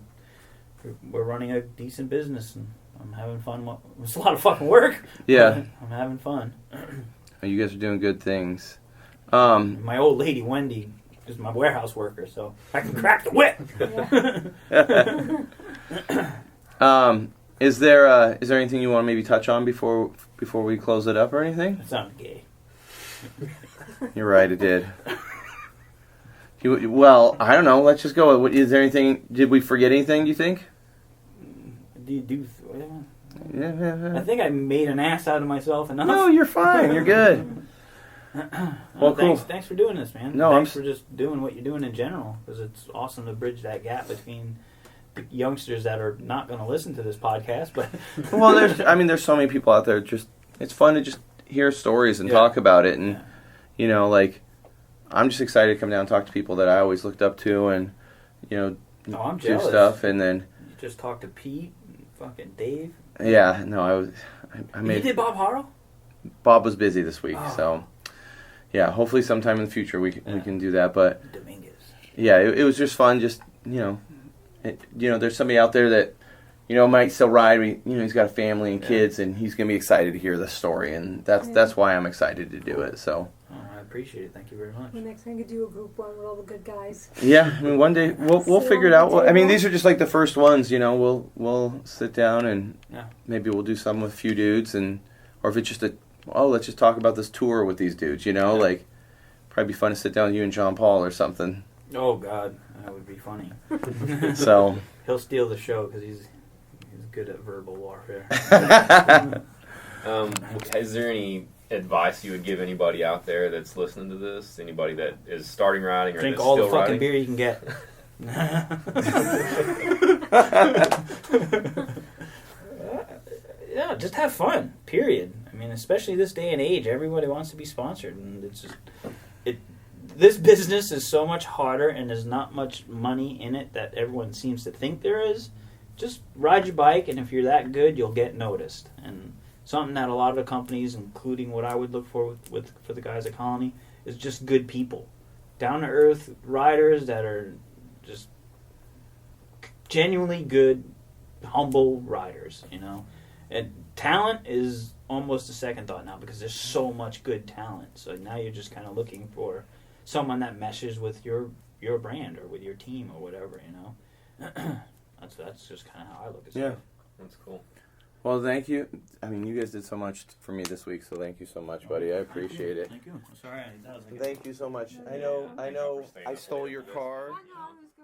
we're running a decent business, and I'm having fun. It's a lot of fucking work. Yeah. I'm having fun. You guys are doing good things. My old lady, Wendy, is my warehouse worker, so I can crack the whip. Is there anything you want to maybe touch on before we close it up or anything? It sounded gay. You're right, it did. Well, I don't know. Let's just go. Is there anything? Did we forget anything? Do you think? Yeah. I think I made an ass out of myself enough. No, you're fine. You're good. Well, cool. Thanks for doing this, man. No, thanks for just doing what you're doing in general, because it's awesome to bridge that gap between the youngsters that are not going to listen to this podcast. But well, there's so many people out there. It's fun to just hear stories and talk about it, and I'm just excited to come down and talk to people that I always looked up to, and I'm do jealous. stuff, and then you just talked to Pete, and fucking Dave. Yeah, no, You did Bob Harrell? Bob was busy this week, so yeah, hopefully sometime in the future we can do that. But Dominguez. Yeah, it was just fun. Just there's somebody out there that might still ride. He's got a family and kids, and he's gonna be excited to hear the story, and that's why I'm excited to do it. So. Oh, I appreciate it. Thank you very much. The next time you do a group one with all the good guys. Yeah, I mean, one day we'll figure it out. I mean, these are just like the first ones. We'll sit down and maybe we'll do some with a few dudes, or if it's just let's just talk about this tour with these dudes. Like probably be fun to sit down with you and John Paul or something. Oh God, that would be funny. So he'll steal the show because he's good at verbal warfare. Is there any advice you would give anybody out there that's listening to this? Anybody that is starting riding or drink that's all still the fucking riding? beer you can get. Yeah, just have fun. Period. I mean, especially this day and age, everybody wants to be sponsored, and it's just this business is so much harder, and there's not much money in it that everyone seems to think there is. Just ride your bike, and if you're that good, you'll get noticed. And something that a lot of the companies, including what I would look for for the guys at Colony, is just good people, down to earth riders that are just genuinely good, humble riders. And talent is almost a second thought now because there's so much good talent. So now you're just kind of looking for someone that meshes with your brand or with your team or whatever. That's just kind of how I look at stuff. That's cool. Well, thank you. I mean, you guys did so much for me this week, so thank you so much, buddy. I appreciate it. Thank you. Sorry, that was Thank you so much. I know I stole your car. I know, it was good.